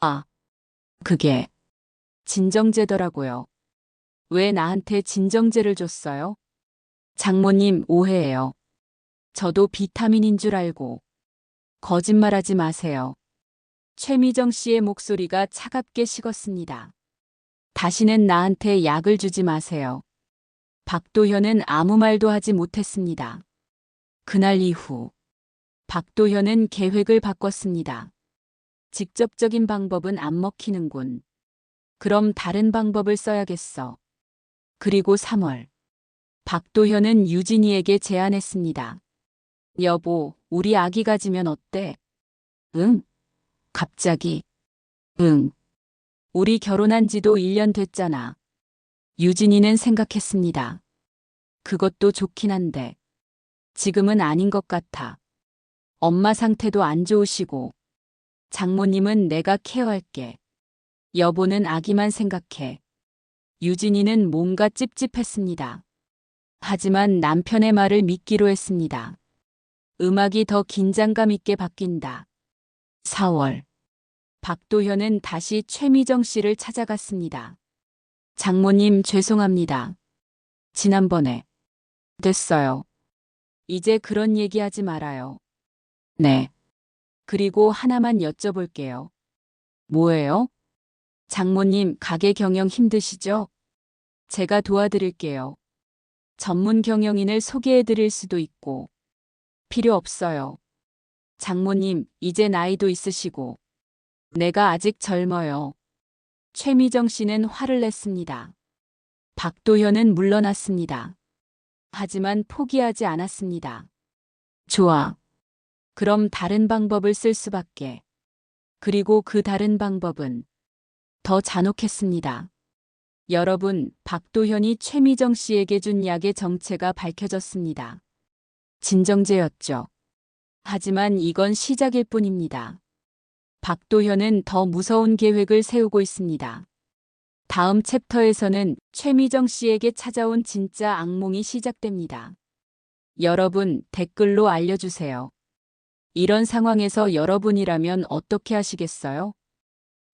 아, 그게 진정제더라고요. 왜 나한테 진정제를 줬어요? 장모님 오해예요. 저도 비타민인 줄 알고. 거짓말하지 마세요. 최미정 씨의 목소리가 차갑게 식었습니다. 다시는 나한테 약을 주지 마세요. 박도현은 아무 말도 하지 못했습니다. 그날 이후 박도현은 계획을 바꿨습니다. 직접적인 방법은 안 먹히는군. 그럼 다른 방법을 써야겠어. 그리고 3월, 박도현은 유진이에게 제안했습니다. 여보, 우리 아기 가지면 어때? 응? 갑자기. 응. 우리 결혼한 지도 1년 됐잖아. 유진이는 생각했습니다. 그것도 좋긴 한데. 지금은 아닌 것 같아. 엄마 상태도 안 좋으시고. 장모님은 내가 케어할게. 여보는 아기만 생각해. 유진이는 뭔가 찝찝했습니다. 하지만 남편의 말을 믿기로 했습니다. 음악이 더 긴장감 있게 바뀐다. 4월. 박도현은 다시 최미정 씨를 찾아갔습니다. 장모님 죄송합니다. 지난번에. 됐어요. 이제 그런 얘기하지 말아요. 네. 그리고 하나만 여쭤볼게요. 뭐예요? 장모님 가게 경영 힘드시죠? 제가 도와드릴게요. 전문 경영인을 소개해 드릴 수도 있고. 필요 없어요. 장모님, 이제 나이도 있으시고. 내가 아직 젊어요. 최미정 씨는 화를 냈습니다. 박도현은 물러났습니다. 하지만 포기하지 않았습니다. 좋아. 그럼 다른 방법을 쓸 수밖에. 그리고 그 다른 방법은 더 잔혹했습니다. 여러분, 박도현이 최미정 씨에게 준 약의 정체가 밝혀졌습니다. 진정제였죠. 하지만 이건 시작일 뿐입니다. 박도현은 더 무서운 계획을 세우고 있습니다. 다음 챕터에서는 최미정 씨에게 찾아온 진짜 악몽이 시작됩니다. 여러분, 댓글로 알려주세요. 이런 상황에서 여러분이라면 어떻게 하시겠어요?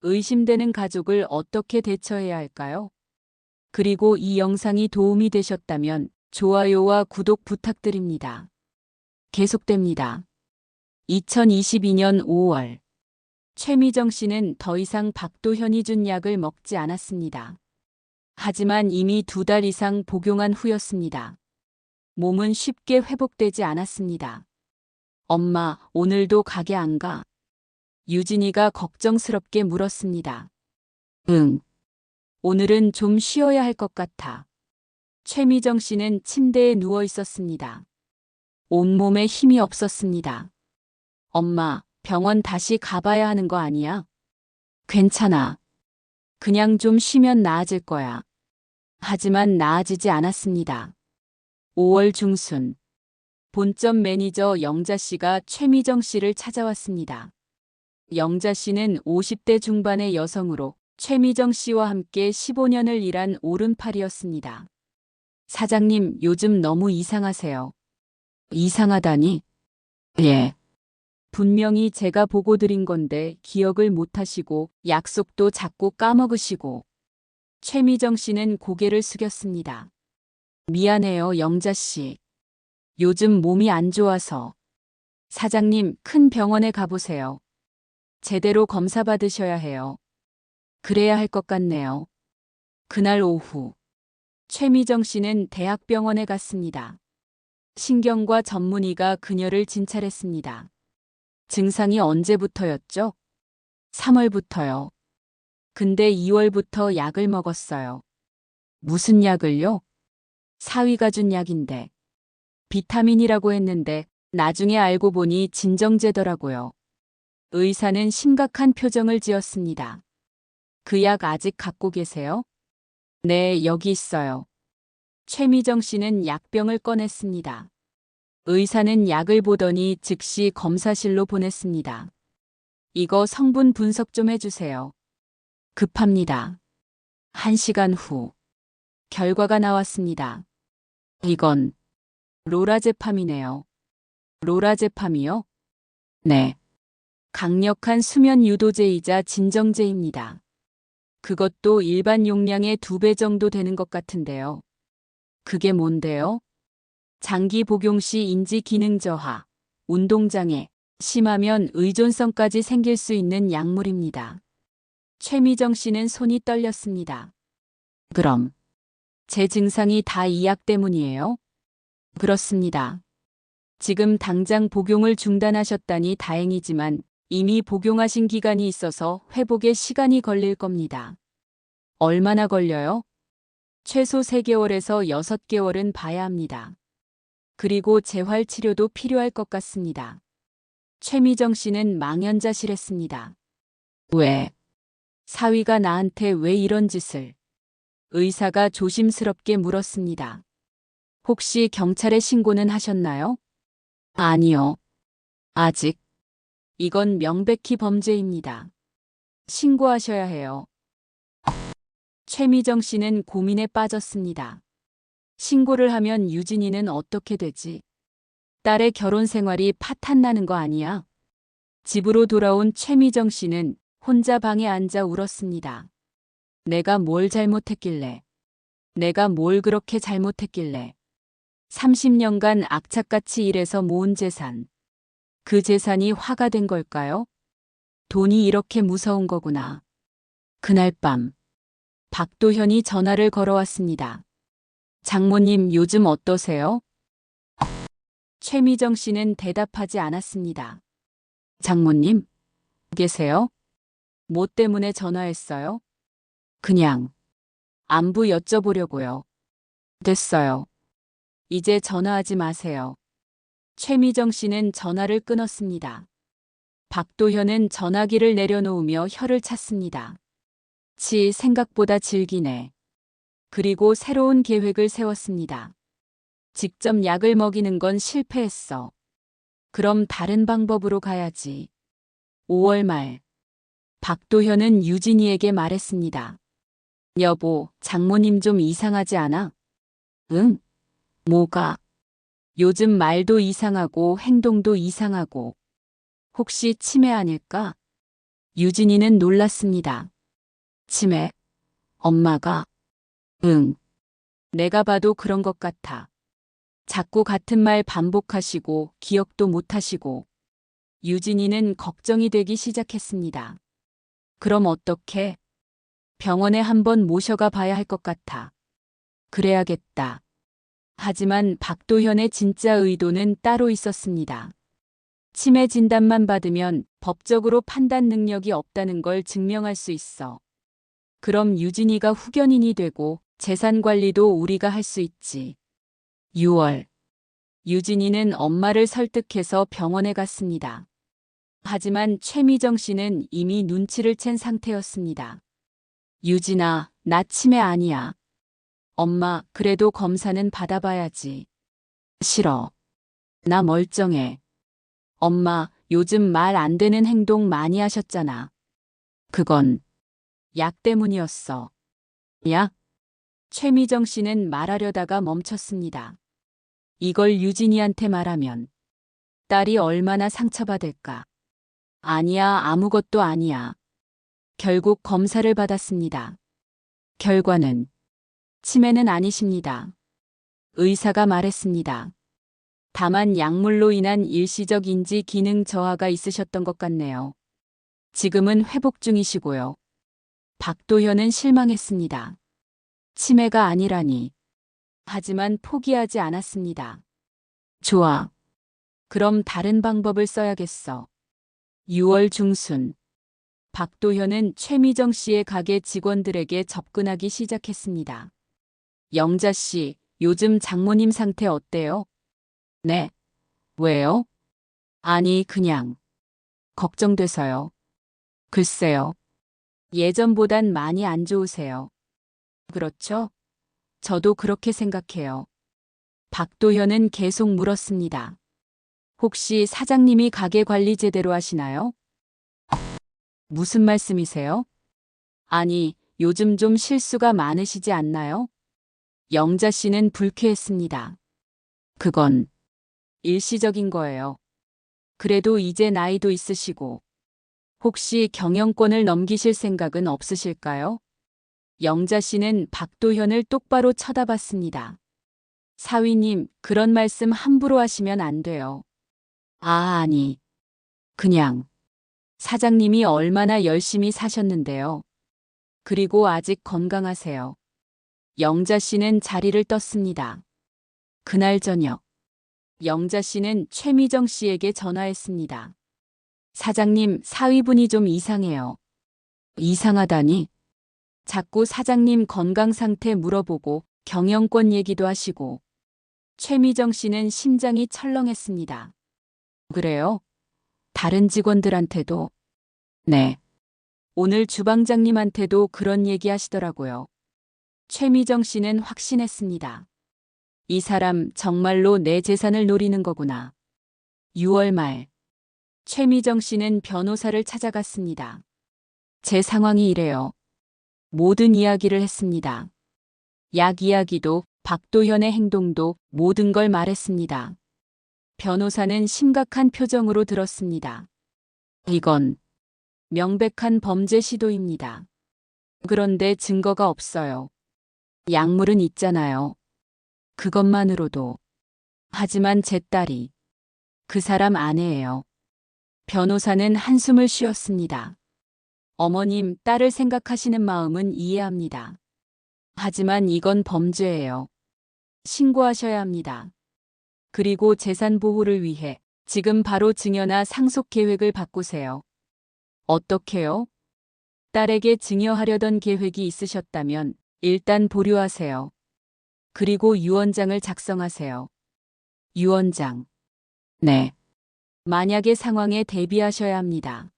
의심되는 가족을 어떻게 대처해야 할까요? 그리고 이 영상이 도움이 되셨다면 좋아요와 구독 부탁드립니다. 계속됩니다. 2022년 5월. 최미정 씨는 더 이상 박도현이 준 약을 먹지 않았습니다. 하지만 이미 2달 이상 복용한 후였습니다. 몸은 쉽게 회복되지 않았습니다. 엄마, 오늘도 가게 안 가? 유진이가 걱정스럽게 물었습니다. 응. 오늘은 좀 쉬어야 할 것 같아. 최미정 씨는 침대에 누워 있었습니다. 온몸에 힘이 없었습니다. 엄마, 병원 다시 가봐야 하는 거 아니야? 괜찮아. 그냥 좀 쉬면 나아질 거야. 하지만 나아지지 않았습니다. 5월 중순. 본점 매니저 영자 씨가 최미정 씨를 찾아왔습니다. 영자 씨는 50대 중반의 여성으로 최미정 씨와 함께 15년을 일한 오른팔이었습니다. 사장님, 요즘 너무 이상하세요. 이상하다니? 예. 분명히 제가 보고 드린 건데 기억을 못 하시고 약속도 자꾸 까먹으시고. 최미정 씨는 고개를 숙였습니다. 미안해요, 영자 씨. 요즘 몸이 안 좋아서. 사장님, 큰 병원에 가보세요. 제대로 검사 받으셔야 해요. 그래야 할 것 같네요. 그날 오후. 최미정 씨는 대학병원에 갔습니다. 신경과 전문의가 그녀를 진찰했습니다. 증상이 언제부터였죠? 3월부터요. 근데 2월부터 약을 먹었어요. 무슨 약을요? 사위가 준 약인데. 비타민이라고 했는데 나중에 알고 보니 진정제더라고요. 의사는 심각한 표정을 지었습니다. 그 약 아직 갖고 계세요? 네, 여기 있어요. 최미정 씨는 약병을 꺼냈습니다. 의사는 약을 보더니 즉시 검사실로 보냈습니다. 이거 성분 분석 좀 해주세요. 급합니다. 1시간 후. 결과가 나왔습니다. 이건 로라제팜이네요. 로라제팜이요? 네. 강력한 수면 유도제이자 진정제입니다. 그것도 일반 용량의 2배 정도 되는 것 같은데요. 그게 뭔데요? 장기 복용 시 인지 기능 저하, 운동장애, 심하면 의존성까지 생길 수 있는 약물입니다. 최미정 씨는 손이 떨렸습니다. 그럼 제 증상이 다 이 약 때문이에요? 그렇습니다. 지금 당장 복용을 중단하셨다니 다행이지만 이미 복용하신 기간이 있어서 회복에 시간이 걸릴 겁니다. 얼마나 걸려요? 최소 3개월에서 6개월은 봐야 합니다. 그리고 재활 치료도 필요할 것 같습니다. 최미정 씨는 망연자실했습니다. 왜? 사위가 나한테 왜 이런 짓을? 의사가 조심스럽게 물었습니다. 혹시 경찰에 신고는 하셨나요? 아니요. 아직. 이건 명백히 범죄입니다. 신고하셔야 해요. 최미정 씨는 고민에 빠졌습니다. 신고를 하면 유진이는 어떻게 되지? 딸의 결혼 생활이 파탄나는 거 아니야? 집으로 돌아온 최미정 씨는 혼자 방에 앉아 울었습니다. 내가 뭘 잘못했길래? 내가 뭘 그렇게 잘못했길래? 30년간 악착같이 일해서 모은 재산. 그 재산이 화가 된 걸까요? 돈이 이렇게 무서운 거구나. 그날 밤, 박도현이 전화를 걸어왔습니다. 장모님, 요즘 어떠세요? 최미정 씨는 대답하지 않았습니다. 장모님? 계세요? 뭐 때문에 전화했어요? 그냥 안부 여쭤보려고요. 됐어요. 이제 전화하지 마세요. 최미정 씨는 전화를 끊었습니다. 박도현은 전화기를 내려놓으며 혀를 찼습니다. 생각보다 질기네. 그리고 새로운 계획을 세웠습니다. 직접 약을 먹이는 건 실패했어. 그럼 다른 방법으로 가야지. 5월 말, 박도현은 유진이에게 말했습니다. 여보, 장모님 좀 이상하지 않아? 응? 뭐가? 요즘 말도 이상하고 행동도 이상하고. 혹시 치매 아닐까? 유진이는 놀랐습니다. 치매? 엄마가? 응. 내가 봐도 그런 것 같아. 자꾸 같은 말 반복하시고 기억도 못하시고. 유진이는 걱정이 되기 시작했습니다. 그럼 어떻게? 병원에 한번 모셔가 봐야 할 것 같아. 그래야겠다. 하지만 박도현의 진짜 의도는 따로 있었습니다. 치매 진단만 받으면 법적으로 판단 능력이 없다는 걸 증명할 수 있어. 그럼 유진이가 후견인이 되고 재산 관리도 우리가 할 수 있지. 6월. 유진이는 엄마를 설득해서 병원에 갔습니다. 하지만 최미정 씨는 이미 눈치를 챈 상태였습니다. 유진아, 나 치매 아니야. 엄마, 그래도 검사는 받아봐야지. 싫어. 나 멀쩡해. 엄마, 요즘 말 안 되는 행동 많이 하셨잖아. 그건 약 때문이었어. 약? 최미정 씨는 말하려다가 멈췄습니다. 이걸 유진이한테 말하면 딸이 얼마나 상처받을까. 아니야, 아무것도 아니야. 결국 검사를 받았습니다. 결과는 치매는 아니십니다. 의사가 말했습니다. 다만 약물로 인한 일시적 인지 기능 저하가 있으셨던 것 같네요. 지금은 회복 중이시고요. 박도현은 실망했습니다. 치매가 아니라니. 하지만 포기하지 않았습니다. 좋아. 그럼 다른 방법을 써야겠어. 6월 중순. 박도현은 최미정 씨의 가게 직원들에게 접근하기 시작했습니다. 영자 씨, 요즘 장모님 상태 어때요? 네. 왜요? 아니, 그냥 걱정돼서요. 글쎄요. 예전보단 많이 안 좋으세요. 그렇죠? 저도 그렇게 생각해요. 박도현은 계속 물었습니다. 혹시 사장님이 가게 관리 제대로 하시나요? 무슨 말씀이세요? 아니, 요즘 좀 실수가 많으시지 않나요? 영자 씨는 불쾌했습니다. 그건 일시적인 거예요. 그래도 이제 나이도 있으시고, 혹시 경영권을 넘기실 생각은 없으실까요? 영자 씨는 박도현을 똑바로 쳐다봤습니다. 사위님, 그런 말씀 함부로 하시면 안 돼요. 아니. 그냥 사장님이 얼마나 열심히 사셨는데요. 그리고 아직 건강하세요. 영자 씨는 자리를 떴습니다. 그날 저녁, 영자 씨는 최미정 씨에게 전화했습니다. 사장님, 사위분이 좀 이상해요. 이상하다니? 자꾸 사장님 건강 상태 물어보고 경영권 얘기도 하시고. 최미정 씨는 심장이 철렁했습니다. 그래요? 다른 직원들한테도? 네. 오늘 주방장님한테도 그런 얘기 하시더라고요. 최미정 씨는 확신했습니다. 이 사람 정말로 내 재산을 노리는 거구나. 6월 말, 최미정 씨는 변호사를 찾아갔습니다. 제 상황이 이래요. 모든 이야기를 했습니다. 약 이야기도 박도현의 행동도 모든 걸 말했습니다. 변호사는 심각한 표정으로 들었습니다. 이건 명백한 범죄 시도입니다. 그런데 증거가 없어요. 약물은 있잖아요. 그것만으로도. 하지만 제 딸이 그 사람 아내예요. 변호사는 한숨을 쉬었습니다. 어머님, 딸을 생각하시는 마음은 이해합니다. 하지만 이건 범죄예요. 신고하셔야 합니다. 그리고 재산 보호를 위해 지금 바로 증여나 상속 계획을 바꾸세요. 어떻게요? 딸에게 증여하려던 계획이 있으셨다면 일단 보류하세요. 그리고 유언장을 작성하세요. 유언장. 네. 만약의 상황에 대비하셔야 합니다.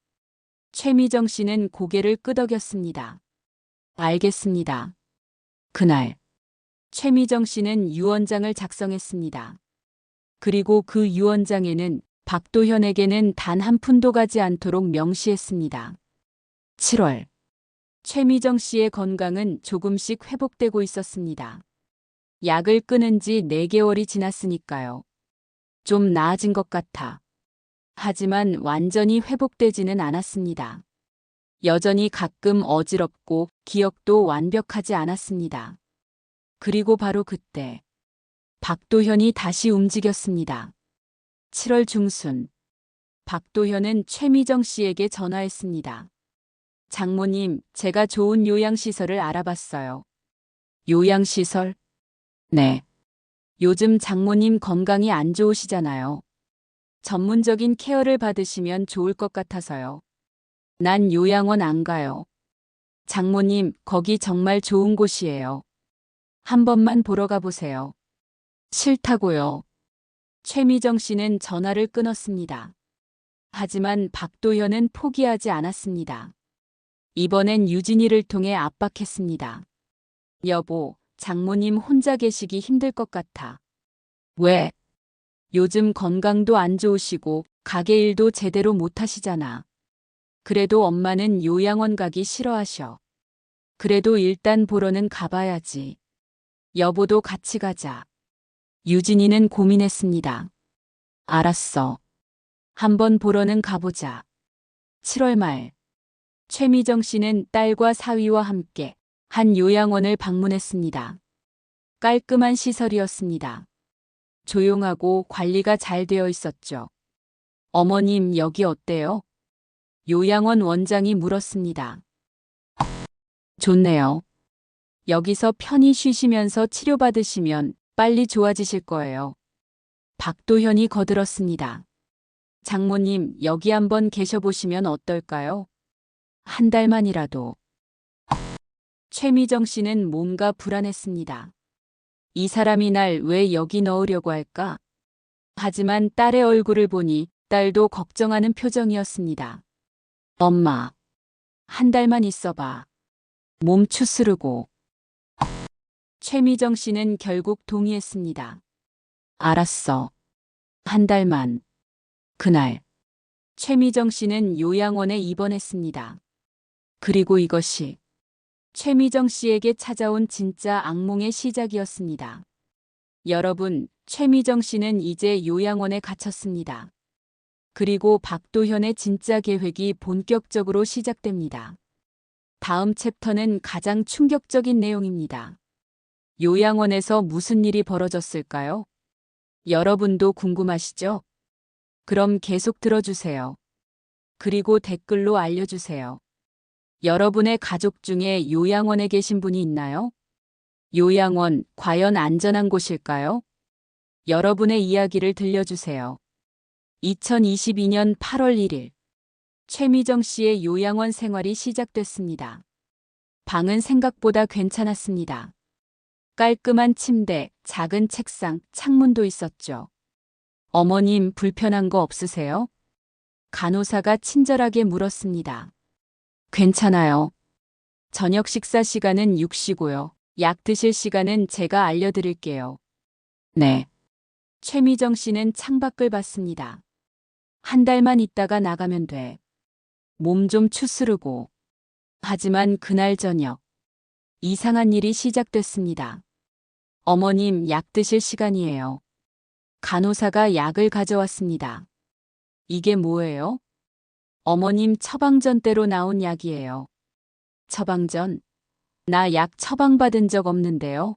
최미정 씨는 고개를 끄덕였습니다. 알겠습니다. 그날 최미정 씨는 유언장을 작성했습니다. 그리고 그 유언장에는 박도현에게는 단 한 푼도 가지 않도록 명시했습니다. 7월 최미정 씨의 건강은 조금씩 회복되고 있었습니다. 약을 끊은 지 4개월이 지났으니까요. 좀 나아진 것 같아. 하지만 완전히 회복되지는 않았습니다. 여전히 가끔 어지럽고 기억도 완벽하지 않았습니다. 그리고 바로 그때 박도현이 다시 움직였습니다. 7월 중순 박도현은 최미정 씨에게 전화했습니다. 장모님, 제가 좋은 요양시설을 알아봤어요. 요양시설? 네. 요즘 장모님 건강이 안 좋으시잖아요. 전문적인 케어를 받으시면 좋을 것 같아서요. 난 요양원 안 가요. 장모님, 거기 정말 좋은 곳이에요. 한 번만 보러 가보세요. 싫다고요. 최미정 씨는 전화를 끊었습니다. 하지만 박도현은 포기하지 않았습니다. 이번엔 유진이를 통해 압박했습니다. 여보, 장모님 혼자 계시기 힘들 것 같아. 왜? 요즘 건강도 안 좋으시고 가게 일도 제대로 못 하시잖아. 그래도 엄마는 요양원 가기 싫어하셔. 그래도 일단 보러는 가봐야지. 여보도 같이 가자. 유진이는 고민했습니다. 알았어. 한번 보러는 가보자. 7월 말 최미정 씨는 딸과 사위와 함께 한 요양원을 방문했습니다. 깔끔한 시설이었습니다. 조용하고 관리가 잘 되어 있었죠. 어머님, 여기 어때요? 요양원 원장이 물었습니다. 좋네요. 여기서 편히 쉬시면서 치료받으시면 빨리 좋아지실 거예요. 박도현이 거들었습니다. 장모님, 여기 한번 계셔보시면 어떨까요? 한 달만이라도. 최미정 씨는 뭔가 불안했습니다. 이 사람이 날 왜 여기 넣으려고 할까? 하지만 딸의 얼굴을 보니 딸도 걱정하는 표정이었습니다. 엄마, 한 달만 있어봐. 몸 추스르고. 최미정 씨는 결국 동의했습니다. 알았어. 한 달만. 그날, 최미정 씨는 요양원에 입원했습니다. 그리고 이것이 최미정 씨에게 찾아온 진짜 악몽의 시작이었습니다. 여러분, 최미정 씨는 이제 요양원에 갇혔습니다. 그리고 박도현의 진짜 계획이 본격적으로 시작됩니다. 다음 챕터는 가장 충격적인 내용입니다. 요양원에서 무슨 일이 벌어졌을까요? 여러분도 궁금하시죠? 그럼 계속 들어주세요. 그리고 댓글로 알려주세요. 여러분의 가족 중에 요양원에 계신 분이 있나요? 요양원, 과연 안전한 곳일까요? 여러분의 이야기를 들려주세요. 2022년 8월 1일, 최미정 씨의 요양원 생활이 시작됐습니다. 방은 생각보다 괜찮았습니다. 깔끔한 침대, 작은 책상, 창문도 있었죠. 어머님, 불편한 거 없으세요? 간호사가 친절하게 물었습니다. 괜찮아요. 저녁 식사 시간은 6시고요. 약 드실 시간은 제가 알려드릴게요. 네. 최미정 씨는 창밖을 봤습니다. 한 달만 있다가 나가면 돼. 몸 좀 추스르고. 하지만 그날 저녁, 이상한 일이 시작됐습니다. 어머님, 약 드실 시간이에요. 간호사가 약을 가져왔습니다. 이게 뭐예요? 어머님, 처방전대로 나온 약이에요. 처방전? 나 약 처방받은 적 없는데요.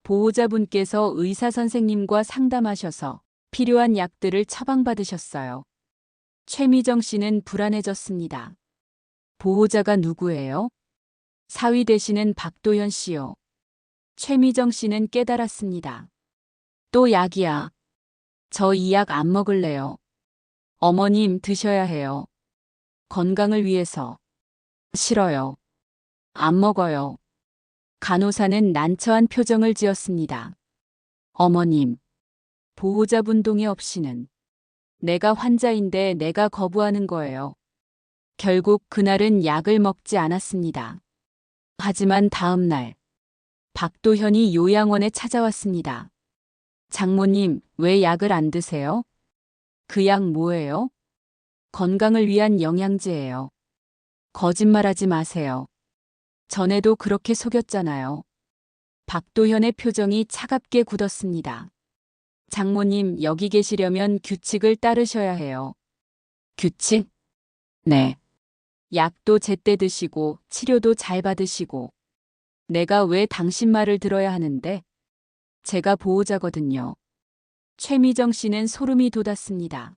보호자분께서 의사 선생님과 상담하셔서 필요한 약들을 처방받으셨어요. 최미정 씨는 불안해졌습니다. 보호자가 누구예요? 사위 되시는 박도현 씨요. 최미정 씨는 깨달았습니다. 또 약이야. 저 이 약 안 먹을래요. 어머님, 드셔야 해요. 건강을 위해서. 싫어요. 안 먹어요. 간호사는 난처한 표정을 지었습니다. 어머님, 보호자분 동의 없이는 내가 환자인데 내가 거부하는 거예요. 결국 그날은 약을 먹지 않았습니다. 하지만 다음 날 박도현이 요양원에 찾아왔습니다. 장모님, 왜 약을 안 드세요? 그 약 뭐예요? 건강을 위한 영양제예요. 거짓말하지 마세요. 전에도 그렇게 속였잖아요. 박도현의 표정이 차갑게 굳었습니다. 장모님, 여기 계시려면 규칙을 따르셔야 해요. 규칙? 네. 약도 제때 드시고 치료도 잘 받으시고. 내가 왜 당신 말을 들어야 하는데? 제가 보호자거든요. 최미정 씨는 소름이 돋았습니다.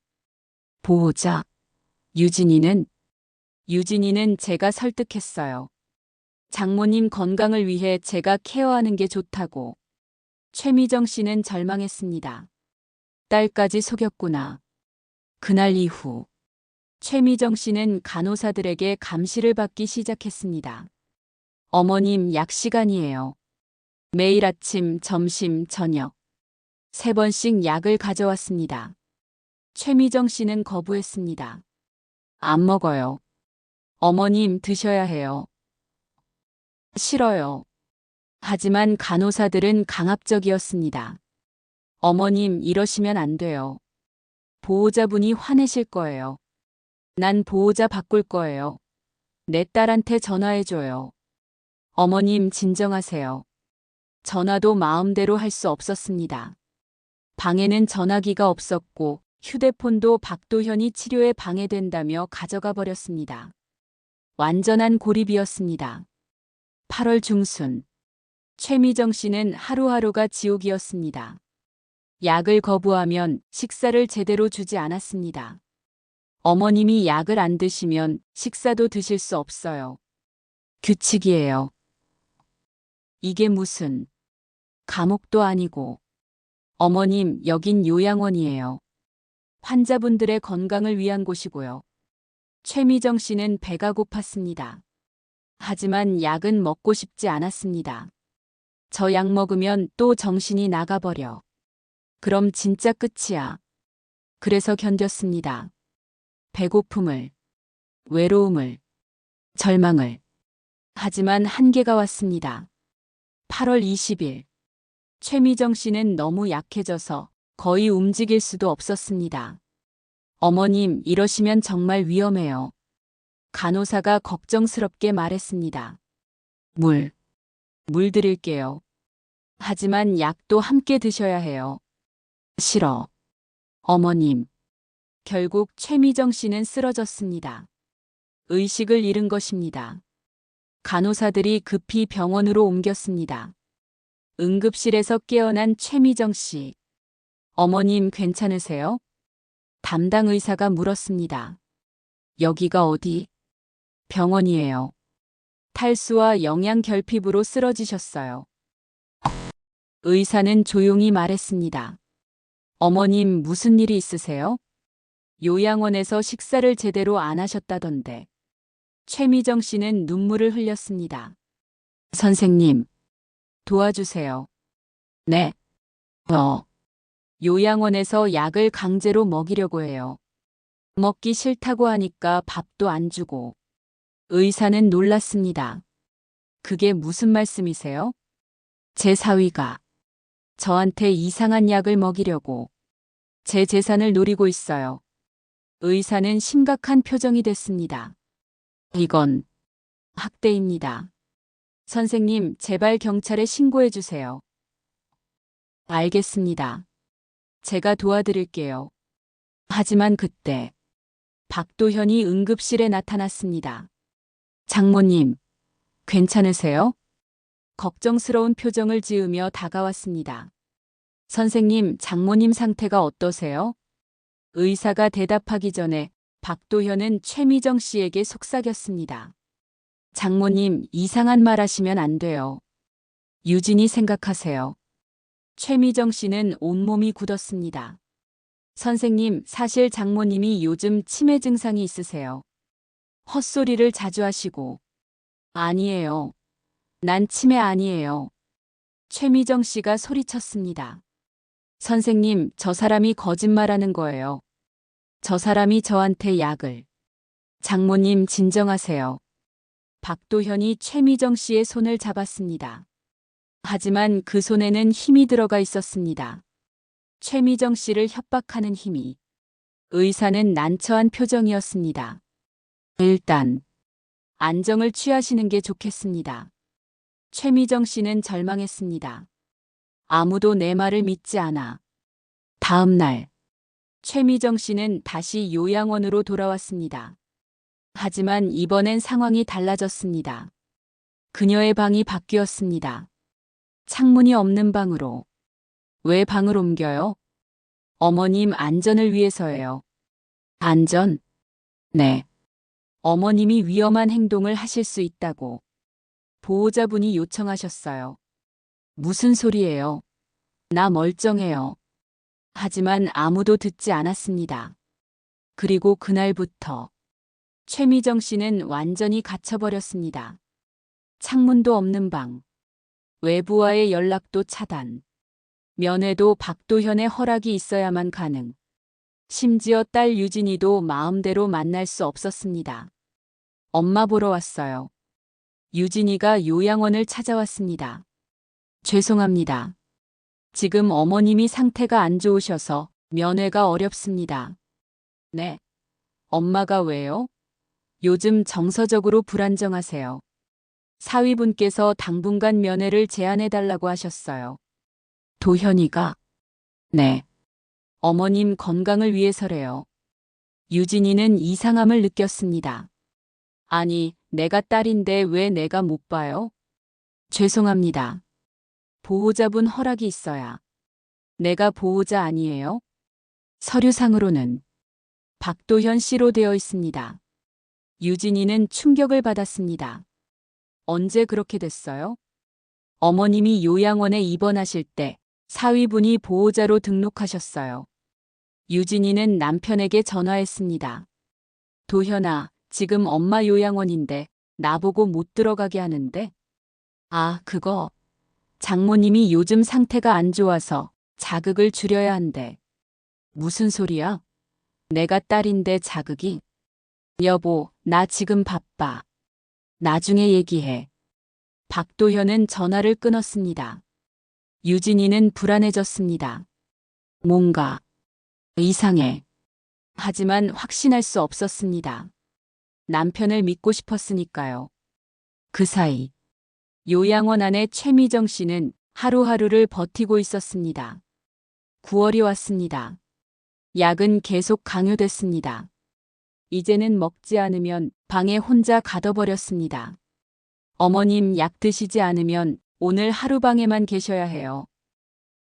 보호자? 유진이는 제가 설득했어요. 장모님 건강을 위해 제가 케어하는 게 좋다고. 최미정 씨는 절망했습니다. 딸까지 속였구나. 그날 이후 최미정 씨는 간호사들에게 감시를 받기 시작했습니다. 어머님, 약 시간이에요. 매일 아침, 점심, 저녁 3번씩 약을 가져왔습니다. 최미정 씨는 거부했습니다. 안 먹어요. 어머님, 드셔야 해요. 싫어요. 하지만 간호사들은 강압적이었습니다. 어머님, 이러시면 안 돼요. 보호자분이 화내실 거예요. 난 보호자 바꿀 거예요. 내 딸한테 전화해줘요. 어머님, 진정하세요. 전화도 마음대로 할 수 없었습니다. 방에는 전화기가 없었고 휴대폰도 박도현이 치료에 방해된다며 가져가 버렸습니다. 완전한 고립이었습니다. 8월 중순 최미정 씨는 하루하루가 지옥이었습니다. 약을 거부하면 식사를 제대로 주지 않았습니다. 어머님이 약을 안 드시면 식사도 드실 수 없어요. 규칙이에요. 이게 무슨 감옥도 아니고. 어머님, 여긴 요양원이에요. 환자분들의 건강을 위한 곳이고요. 최미정 씨는 배가 고팠습니다. 하지만 약은 먹고 싶지 않았습니다. 저 약 먹으면 또 정신이 나가버려. 그럼 진짜 끝이야. 그래서 견뎠습니다. 배고픔을, 외로움을, 절망을. 하지만 한계가 왔습니다. 8월 20일. 최미정 씨는 너무 약해져서 거의 움직일 수도 없었습니다. 어머님, 이러시면 정말 위험해요. 간호사가 걱정스럽게 말했습니다. 물 드릴게요. 하지만 약도 함께 드셔야 해요. 싫어. 어머님. 결국 최미정 씨는 쓰러졌습니다. 의식을 잃은 것입니다. 간호사들이 급히 병원으로 옮겼습니다. 응급실에서 깨어난 최미정 씨. 어머님, 괜찮으세요? 담당 의사가 물었습니다. 여기가 어디? 병원이에요. 탈수와 영양결핍으로 쓰러지셨어요. 의사는 조용히 말했습니다. 어머님, 무슨 일이 있으세요? 요양원에서 식사를 제대로 안 하셨다던데. 최미정 씨는 눈물을 흘렸습니다. 선생님, 도와주세요. 네. 요양원에서 약을 강제로 먹이려고 해요. 먹기 싫다고 하니까 밥도 안 주고. 의사는 놀랐습니다. 그게 무슨 말씀이세요? 제 사위가 저한테 이상한 약을 먹이려고 제 재산을 노리고 있어요. 의사는 심각한 표정이 됐습니다. 이건 학대입니다. 선생님, 제발 경찰에 신고해 주세요. 알겠습니다. 제가 도와드릴게요. 하지만 그때 박도현이 응급실에 나타났습니다. 장모님, 괜찮으세요? 걱정스러운 표정을 지으며 다가왔습니다. 선생님, 장모님 상태가 어떠세요? 의사가 대답하기 전에 박도현은 최미정 씨에게 속삭였습니다. 장모님, 이상한 말 하시면 안 돼요. 유진이 생각하세요. 최미정 씨는 온몸이 굳었습니다. 선생님, 사실 장모님이 요즘 치매 증상이 있으세요. 헛소리를 자주 하시고 아니에요. 난 치매 아니에요. 최미정 씨가 소리쳤습니다. 선생님, 저 사람이 거짓말하는 거예요. 저 사람이 저한테 약을. 장모님, 진정하세요. 박도현이 최미정 씨의 손을 잡았습니다. 하지만 그 손에는 힘이 들어가 있었습니다. 최미정 씨를 협박하는 힘이. 의사는 난처한 표정이었습니다. 일단 안정을 취하시는 게 좋겠습니다. 최미정 씨는 절망했습니다. 아무도 내 말을 믿지 않아. 다음 날 최미정 씨는 다시 요양원으로 돌아왔습니다. 하지만 이번엔 상황이 달라졌습니다. 그녀의 방이 바뀌었습니다. 창문이 없는 방으로. 왜 방을 옮겨요? 어머님 안전을 위해서예요. 안전? 네. 어머님이 위험한 행동을 하실 수 있다고 보호자분이 요청하셨어요. 무슨 소리예요? 나 멀쩡해요. 하지만 아무도 듣지 않았습니다. 그리고 그날부터 최미정 씨는 완전히 갇혀버렸습니다. 창문도 없는 방, 외부와의 연락도 차단, 면회도 박도현의 허락이 있어야만 가능. 심지어 딸 유진이도 마음대로 만날 수 없었습니다. 엄마 보러 왔어요. 유진이가 요양원을 찾아왔습니다. 죄송합니다. 지금 어머님이 상태가 안 좋으셔서 면회가 어렵습니다. 네. 엄마가 왜요? 요즘 정서적으로 불안정하세요. 사위분께서 당분간 면회를 제안해달라고 하셨어요. 도현이가? 네. 어머님 건강을 위해서래요. 유진이는 이상함을 느꼈습니다. 아니, 내가 딸인데 왜 내가 못 봐요? 죄송합니다. 보호자분 허락이 있어야. 내가 보호자 아니에요? 서류상으로는 박도현 씨로 되어 있습니다. 유진이는 충격을 받았습니다. 언제 그렇게 됐어요? 어머님이 요양원에 입원하실 때 사위분이 보호자로 등록하셨어요. 유진이는 남편에게 전화했습니다. 도현아, 지금 엄마 요양원인데 나보고 못 들어가게 하는데? 아, 그거. 장모님이 요즘 상태가 안 좋아서 자극을 줄여야 한대. 무슨 소리야? 내가 딸인데 자극이? 여보, 나 지금 바빠. 나중에 얘기해. 박도현은 전화를 끊었습니다. 유진이는 불안해졌습니다. 뭔가 이상해. 하지만 확신할 수 없었습니다. 남편을 믿고 싶었으니까요. 그 사이 요양원 안에 최미정 씨는 하루하루를 버티고 있었습니다. 9월이 왔습니다. 약은 계속 강요됐습니다. 이제는 먹지 않으면 방에 혼자 가둬버렸습니다. 어머님 약 드시지 않으면 오늘 하루 방에만 계셔야 해요.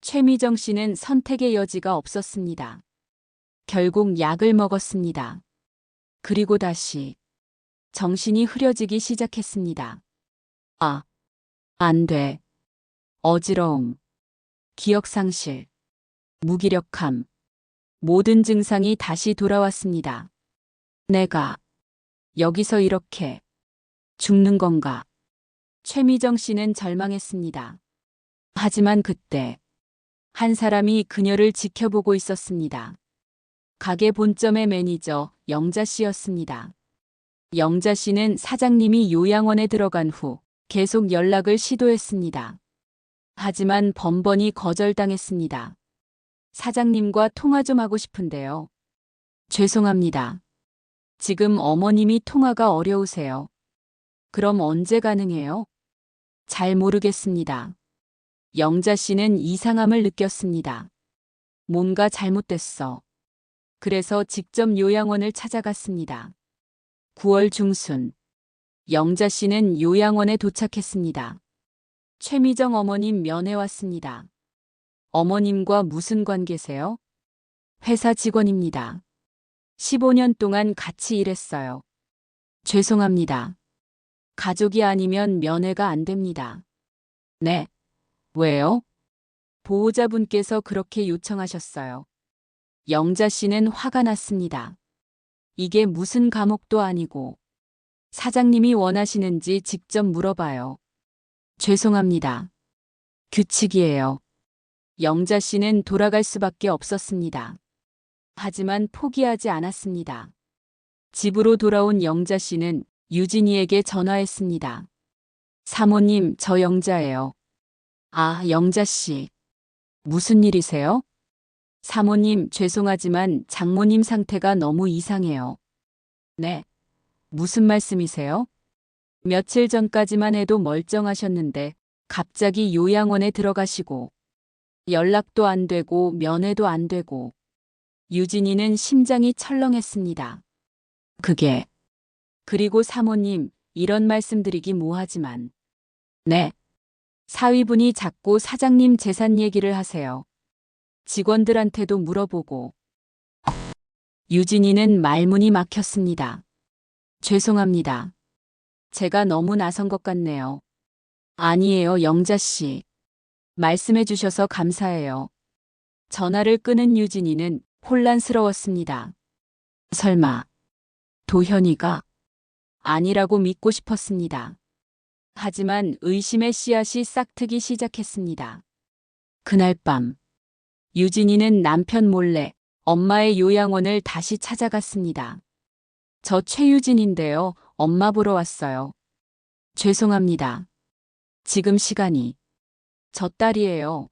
최미정 씨는 선택의 여지가 없었습니다. 결국 약을 먹었습니다. 그리고 다시 정신이 흐려지기 시작했습니다. 아, 안 돼. 어지러움, 기억상실, 무기력함, 모든 증상이 다시 돌아왔습니다. 내가 여기서 이렇게 죽는 건가? 최미정 씨는 절망했습니다. 하지만 그때 한 사람이 그녀를 지켜보고 있었습니다. 가게 본점의 매니저 영자 씨였습니다. 영자 씨는 사장님이 요양원에 들어간 후 계속 연락을 시도했습니다. 하지만 번번이 거절당했습니다. 사장님과 통화 좀 하고 싶은데요. 죄송합니다. 지금 어머님이 통화가 어려우세요. 그럼 언제 가능해요? 잘 모르겠습니다. 영자 씨는 이상함을 느꼈습니다. 뭔가 잘못됐어. 그래서 직접 요양원을 찾아갔습니다. 9월 중순, 영자 씨는 요양원에 도착했습니다. 최미정 어머님 면회 왔습니다. 어머님과 무슨 관계세요? 회사 직원입니다. 15년 동안 같이 일했어요. 죄송합니다. 가족이 아니면 면회가 안 됩니다. 네. 왜요? 보호자분께서 그렇게 요청하셨어요. 영자 씨는 화가 났습니다. 이게 무슨 감옥도 아니고 사장님이 원하시는지 직접 물어봐요. 죄송합니다. 규칙이에요. 영자 씨는 돌아갈 수밖에 없었습니다. 하지만 포기하지 않았습니다. 집으로 돌아온 영자 씨는 유진이에게 전화했습니다. 사모님, 저 영자예요. 아, 영자 씨. 무슨 일이세요? 사모님, 죄송하지만 장모님 상태가 너무 이상해요. 네. 무슨 말씀이세요? 며칠 전까지만 해도 멀쩡하셨는데 갑자기 요양원에 들어가시고 연락도 안 되고 면회도 안 되고 유진이는 심장이 철렁했습니다. 그리고 사모님, 이런 말씀드리기 뭐하지만 네. 사위분이 자꾸 사장님 재산 얘기를 하세요. 직원들한테도 물어보고 유진이는 말문이 막혔습니다. 죄송합니다. 제가 너무 나선 것 같네요. 아니에요, 영자 씨. 말씀해 주셔서 감사해요. 전화를 끊은 유진이는 혼란스러웠습니다. 설마 도현이가 아니라고 믿고 싶었습니다. 하지만 의심의 씨앗이 싹트기 시작했습니다. 그날 밤 유진이는 남편 몰래 엄마의 요양원을 다시 찾아갔습니다. 저 최유진인데요. 엄마 보러 왔어요. 죄송합니다. 지금 시간이. 저 딸이에요.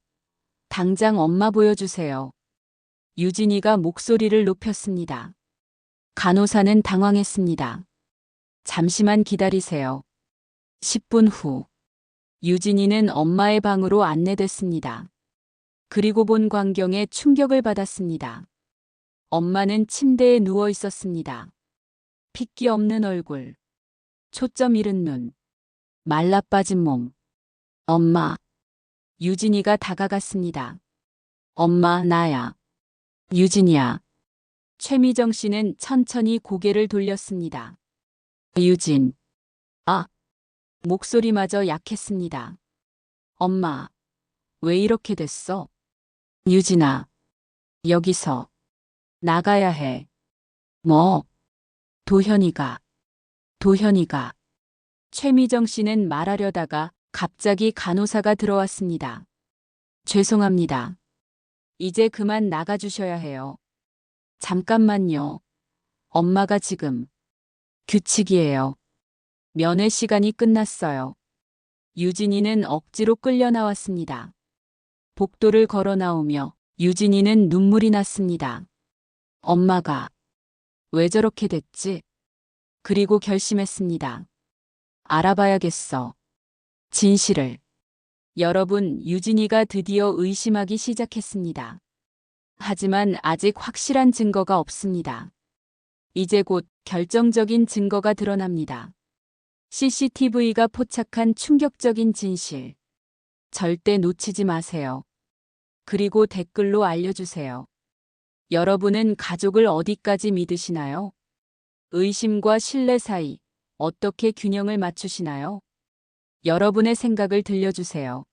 당장 엄마 보여주세요. 유진이가 목소리를 높였습니다. 간호사는 당황했습니다. 잠시만 기다리세요. 10분 후 유진이는 엄마의 방으로 안내됐습니다. 그리고 본 광경에 충격을 받았습니다. 엄마는 침대에 누워 있었습니다. 핏기 없는 얼굴, 초점 잃은 눈, 말라빠진 몸. 엄마. 유진이가 다가갔습니다. 엄마, 나야. 유진이야. 최미정 씨는 천천히 고개를 돌렸습니다. 유진. 아. 목소리마저 약했습니다. 엄마. 왜 이렇게 됐어? 유진아. 여기서. 나가야 해. 뭐? 도현이가. 최미정 씨는 말하려다가 갑자기 간호사가 들어왔습니다. 죄송합니다. 이제 그만 나가주셔야 해요. 잠깐만요. 엄마가 지금. 규칙이에요. 면회 시간이 끝났어요. 유진이는 억지로 끌려 나왔습니다. 복도를 걸어 나오며 유진이는 눈물이 났습니다. 엄마가 왜 저렇게 됐지? 그리고 결심했습니다. 알아봐야겠어. 진실을. 여러분, 유진이가 드디어 의심하기 시작했습니다. 하지만 아직 확실한 증거가 없습니다. 이제 곧 결정적인 증거가 드러납니다. CCTV가 포착한 충격적인 진실. 절대 놓치지 마세요. 그리고 댓글로 알려주세요. 여러분은 가족을 어디까지 믿으시나요? 의심과 신뢰 사이 어떻게 균형을 맞추시나요? 여러분의 생각을 들려주세요.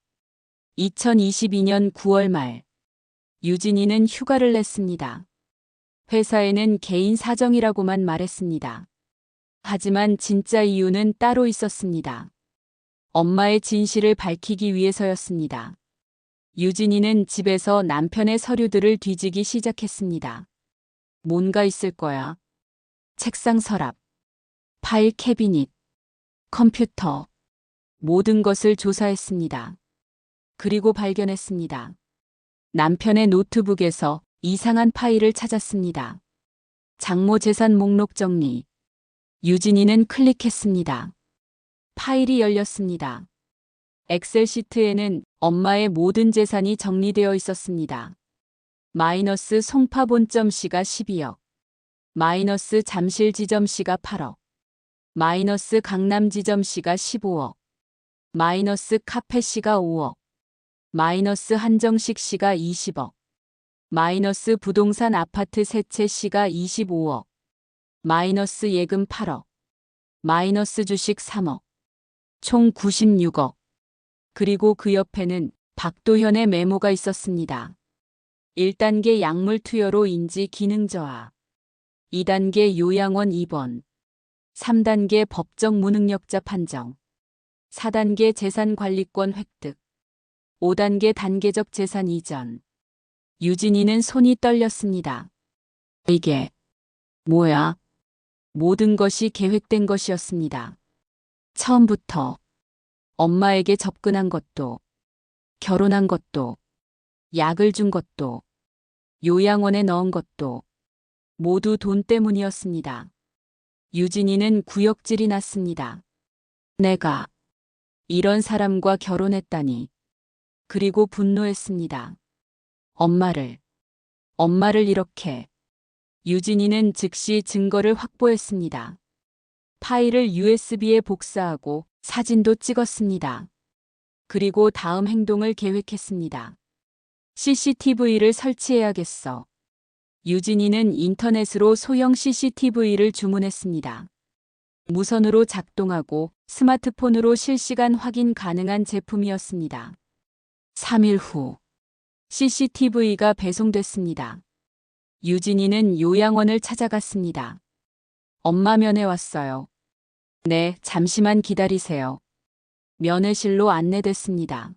2022년 9월 말 유진이는 휴가를 냈습니다. 회사에는 개인 사정이라고만 말했습니다. 하지만 진짜 이유는 따로 있었습니다. 엄마의 진실을 밝히기 위해서였습니다. 유진이는 집에서 남편의 서류들을 뒤지기 시작했습니다. 뭔가 있을 거야. 책상 서랍, 파일 캐비닛, 컴퓨터, 모든 것을 조사했습니다. 그리고 발견했습니다. 남편의 노트북에서 이상한 파일을 찾았습니다. 장모 재산 목록 정리. 유진이는 클릭했습니다. 파일이 열렸습니다. 엑셀 시트에는 엄마의 모든 재산이 정리되어 있었습니다. 마이너스 송파 본점 씨가 12억, 마이너스 잠실 지점 씨가 8억, 마이너스 강남 지점 씨가 15억, 마이너스 카페 씨가 5억, 마이너스 한정식 씨가 20억, 마이너스 부동산 아파트 세 채 씨가 25억, 마이너스 예금 8억, 마이너스 주식 3억, 총 96억. 그리고 그 옆에는 박도현의 메모가 있었습니다. 1단계 약물 투여로 인지 기능 저하. 2단계 요양원 입원. 3단계 법적 무능력자 판정. 4단계 재산관리권 획득. 5단계 단계적 재산 이전. 유진이는 손이 떨렸습니다. 이게 뭐야? 모든 것이 계획된 것이었습니다. 처음부터 엄마에게 접근한 것도, 결혼한 것도, 약을 준 것도, 요양원에 넣은 것도 모두 돈 때문이었습니다. 유진이는 구역질이 났습니다. 내가 이런 사람과 결혼했다니. 그리고 분노했습니다. 엄마를 이렇게. 유진이는 즉시 증거를 확보했습니다. 파일을 USB에 복사하고 사진도 찍었습니다. 그리고 다음 행동을 계획했습니다. CCTV를 설치해야겠어. 유진이는 인터넷으로 소형 CCTV를 주문했습니다. 무선으로 작동하고 스마트폰으로 실시간 확인 가능한 제품이었습니다. 3일 후 CCTV가 배송됐습니다. 유진이는 요양원을 찾아갔습니다. 엄마 면회 왔어요. 네, 잠시만 기다리세요. 면회실로 안내됐습니다.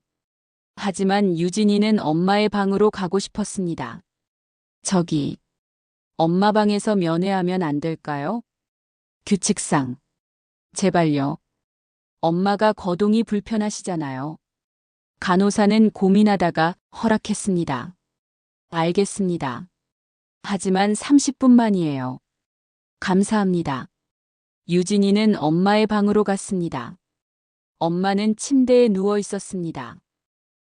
하지만 유진이는 엄마의 방으로 가고 싶었습니다. 저기, 엄마 방에서 면회하면 안 될까요? 규칙상. 제발요. 엄마가 거동이 불편하시잖아요. 간호사는 고민하다가 허락했습니다. 알겠습니다. 하지만 30분만이에요. 감사합니다. 유진이는 엄마의 방으로 갔습니다. 엄마는 침대에 누워 있었습니다.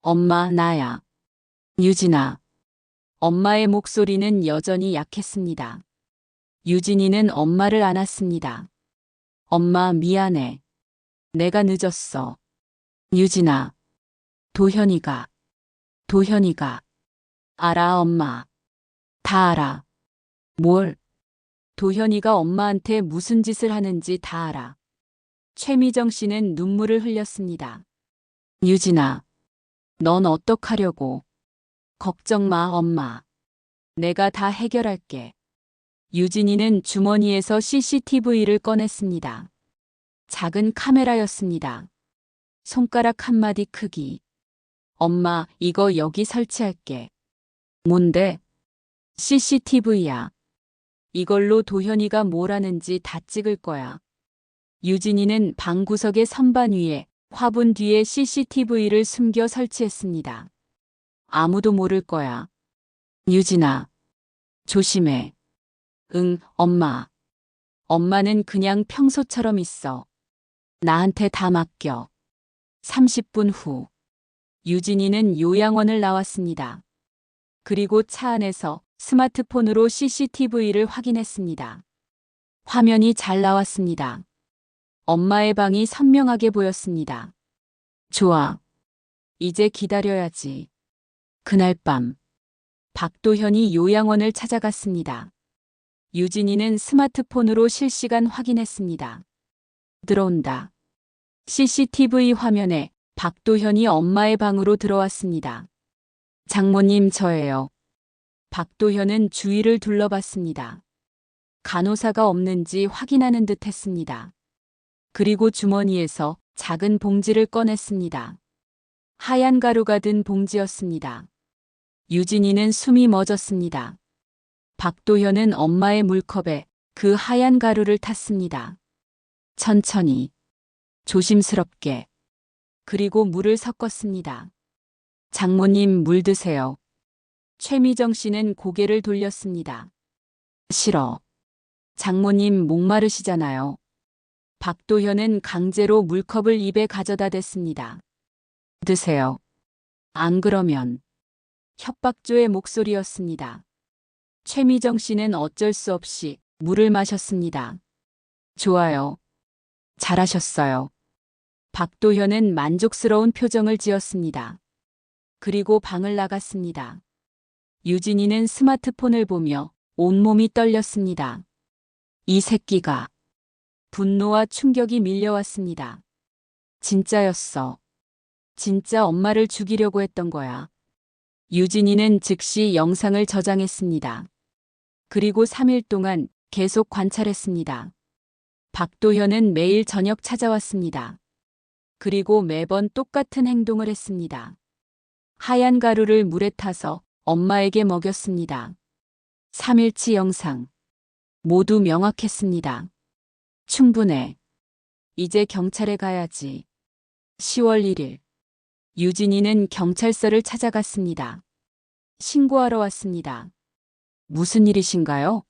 엄마, 나야. 유진아. 엄마의 목소리는 여전히 약했습니다. 유진이는 엄마를 안았습니다. 엄마, 미안해. 내가 늦었어. 유진아. 도현이가. 알아, 엄마. 다 알아. 뭘? 도현이가 엄마한테 무슨 짓을 하는지 다 알아. 최미정 씨는 눈물을 흘렸습니다. 유진아, 넌 어떡하려고? 걱정 마, 엄마. 내가 다 해결할게. 유진이는 주머니에서 CCTV를 꺼냈습니다. 작은 카메라였습니다. 손가락 한마디 크기. 엄마, 이거 여기 설치할게. 뭔데? CCTV야. 이걸로 도현이가 뭘 하는지 다 찍을 거야. 유진이는 방구석의 선반 위에 화분 뒤에 CCTV를 숨겨 설치했습니다. 아무도 모를 거야. 유진아, 조심해. 응, 엄마. 엄마는 그냥 평소처럼 있어. 나한테 다 맡겨. 30분 후, 유진이는 요양원을 나왔습니다. 그리고 차 안에서 스마트폰으로 CCTV를 확인했습니다. 화면이 잘 나왔습니다. 엄마의 방이 선명하게 보였습니다. 좋아. 이제 기다려야지. 그날 밤, 박도현이 요양원을 찾아갔습니다. 유진이는 스마트폰으로 실시간 확인했습니다. 들어온다. CCTV 화면에 박도현이 엄마의 방으로 들어왔습니다. 장모님, 저예요. 박도현은 주위를 둘러봤습니다. 간호사가 없는지 확인하는 듯 했습니다. 그리고 주머니에서 작은 봉지를 꺼냈습니다. 하얀 가루가 든 봉지였습니다. 유진이는 숨이 멎었습니다. 박도현은 엄마의 물컵에 그 하얀 가루를 탔습니다. 천천히, 조심스럽게, 그리고 물을 섞었습니다. 장모님, 물 드세요. 최미정 씨는 고개를 돌렸습니다. 싫어. 장모님 목마르시잖아요. 박도현은 강제로 물컵을 입에 가져다 댔습니다. 드세요. 안 그러면. 협박조의 목소리였습니다. 최미정 씨는 어쩔 수 없이 물을 마셨습니다. 좋아요. 잘하셨어요. 박도현은 만족스러운 표정을 지었습니다. 그리고 방을 나갔습니다. 유진이는 스마트폰을 보며 온몸이 떨렸습니다. 이 새끼가. 분노와 충격이 밀려왔습니다. 진짜였어. 진짜 엄마를 죽이려고 했던 거야. 유진이는 즉시 영상을 저장했습니다. 그리고 3일 동안 계속 관찰했습니다. 박도현은 매일 저녁 찾아왔습니다. 그리고 매번 똑같은 행동을 했습니다. 하얀 가루를 물에 타서 엄마에게 먹였습니다. 3일치 영상. 모두 명확했습니다. 충분해. 이제 경찰에 가야지. 10월 1일. 유진이는 경찰서를 찾아갔습니다. 신고하러 왔습니다. 무슨 일이신가요?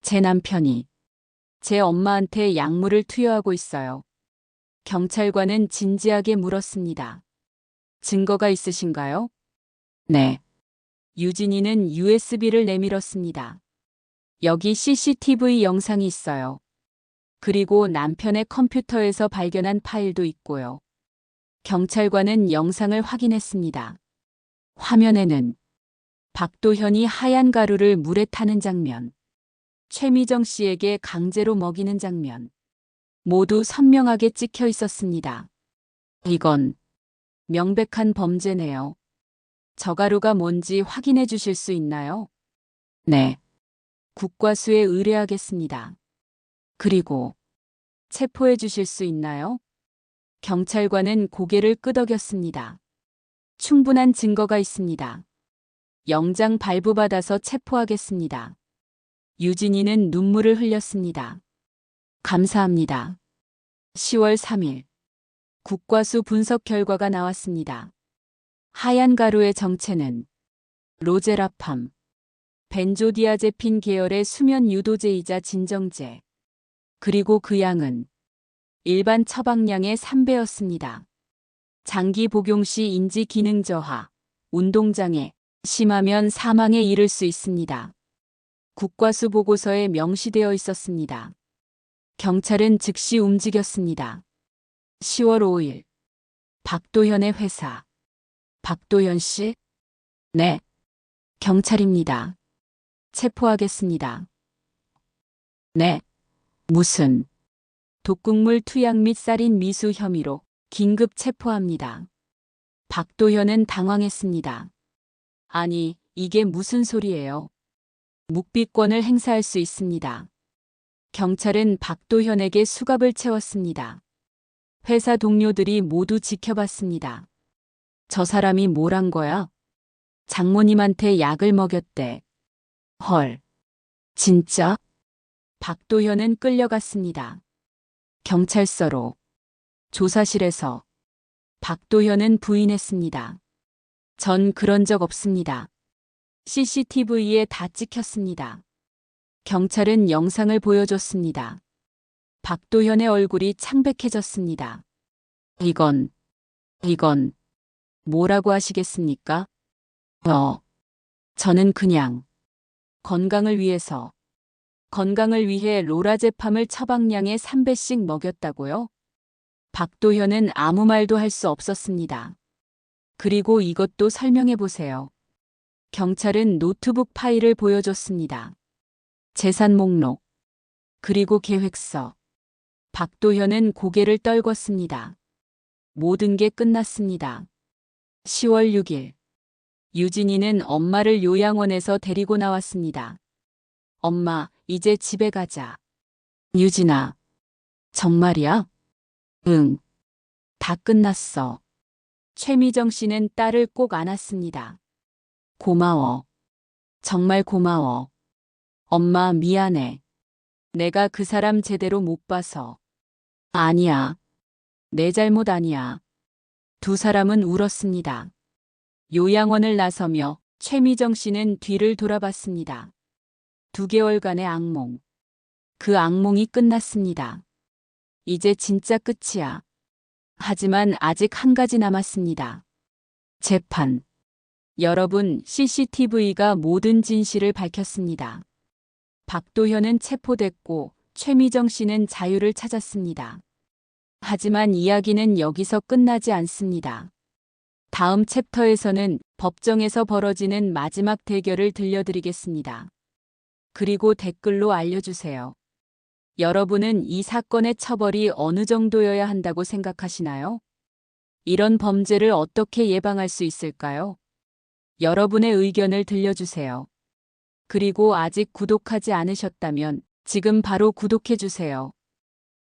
제 남편이 제 엄마한테 약물을 투여하고 있어요. 경찰관은 진지하게 물었습니다. 증거가 있으신가요? 네. 유진이는 USB를 내밀었습니다. 여기 CCTV 영상이 있어요. 그리고 남편의 컴퓨터에서 발견한 파일도 있고요. 경찰관은 영상을 확인했습니다. 화면에는 박도현이 하얀 가루를 물에 타는 장면, 최미정 씨에게 강제로 먹이는 장면, 모두 선명하게 찍혀 있었습니다. 이건 명백한 범죄네요. 저 가루가 뭔지 확인해 주실 수 있나요? 네. 국과수에 의뢰하겠습니다. 그리고 체포해 주실 수 있나요? 경찰관은 고개를 끄덕였습니다. 충분한 증거가 있습니다. 영장 발부받아서 체포하겠습니다. 유진이는 눈물을 흘렸습니다. 감사합니다. 10월 3일. 국과수 분석 결과가 나왔습니다. 하얀 가루의 정체는 로제라팜, 벤조디아제핀 계열의 수면 유도제이자 진정제. 그리고 그 양은 일반 처방량의 3배였습니다. 장기 복용 시 인지 기능 저하, 운동장애, 심하면 사망에 이를 수 있습니다. 국과수 보고서에 명시되어 있었습니다. 경찰은 즉시 움직였습니다. 10월 5일. 박도현의 회사. 박도현 씨? 네. 경찰입니다. 체포하겠습니다. 네. 무슨? 독극물 투약 및 살인 미수 혐의로 긴급 체포합니다. 박도현은 당황했습니다. 아니, 이게 무슨 소리예요? 묵비권을 행사할 수 있습니다. 경찰은 박도현에게 수갑을 채웠습니다. 회사 동료들이 모두 지켜봤습니다. 저 사람이 뭘 한 거야? 장모님한테 약을 먹였대. 헐. 진짜? 박도현은 끌려갔습니다. 경찰서로. 조사실에서 박도현은 부인했습니다. 전 그런 적 없습니다. CCTV에 다 찍혔습니다. 경찰은 영상을 보여줬습니다. 박도현의 얼굴이 창백해졌습니다. 이건 뭐라고 하시겠습니까? 저는 그냥 건강을 위해 로라제팜을 처방량의 3배씩 먹였다고요? 박도현은 아무 말도 할 수 없었습니다. 그리고 이것도 설명해 보세요. 경찰은 노트북 파일을 보여줬습니다. 재산 목록, 그리고 계획서. 박도현은 고개를 떨궜습니다. 모든 게 끝났습니다. 10월 6일. 유진이는 엄마를 요양원에서 데리고 나왔습니다. 엄마, 이제 집에 가자. 유진아, 정말이야? 응. 다 끝났어. 최미정 씨는 딸을 꼭 안았습니다. 고마워. 정말 고마워. 엄마 미안해. 내가 그 사람 제대로 못 봐서. 아니야. 내 잘못 아니야. 두 사람은 울었습니다. 요양원을 나서며 최미정 씨는 뒤를 돌아봤습니다. 2개월간의 악몽. 그 악몽이 끝났습니다. 이제 진짜 끝이야. 하지만 아직 한 가지 남았습니다. 재판. 여러분, CCTV가 모든 진실을 밝혔습니다. 박도현은 체포됐고 최미정 씨는 자유를 찾았습니다. 하지만 이야기는 여기서 끝나지 않습니다. 다음 챕터에서는 법정에서 벌어지는 마지막 대결을 들려드리겠습니다. 그리고 댓글로 알려주세요. 여러분은 이 사건의 처벌이 어느 정도여야 한다고 생각하시나요? 이런 범죄를 어떻게 예방할 수 있을까요? 여러분의 의견을 들려주세요. 그리고 아직 구독하지 않으셨다면 지금 바로 구독해주세요.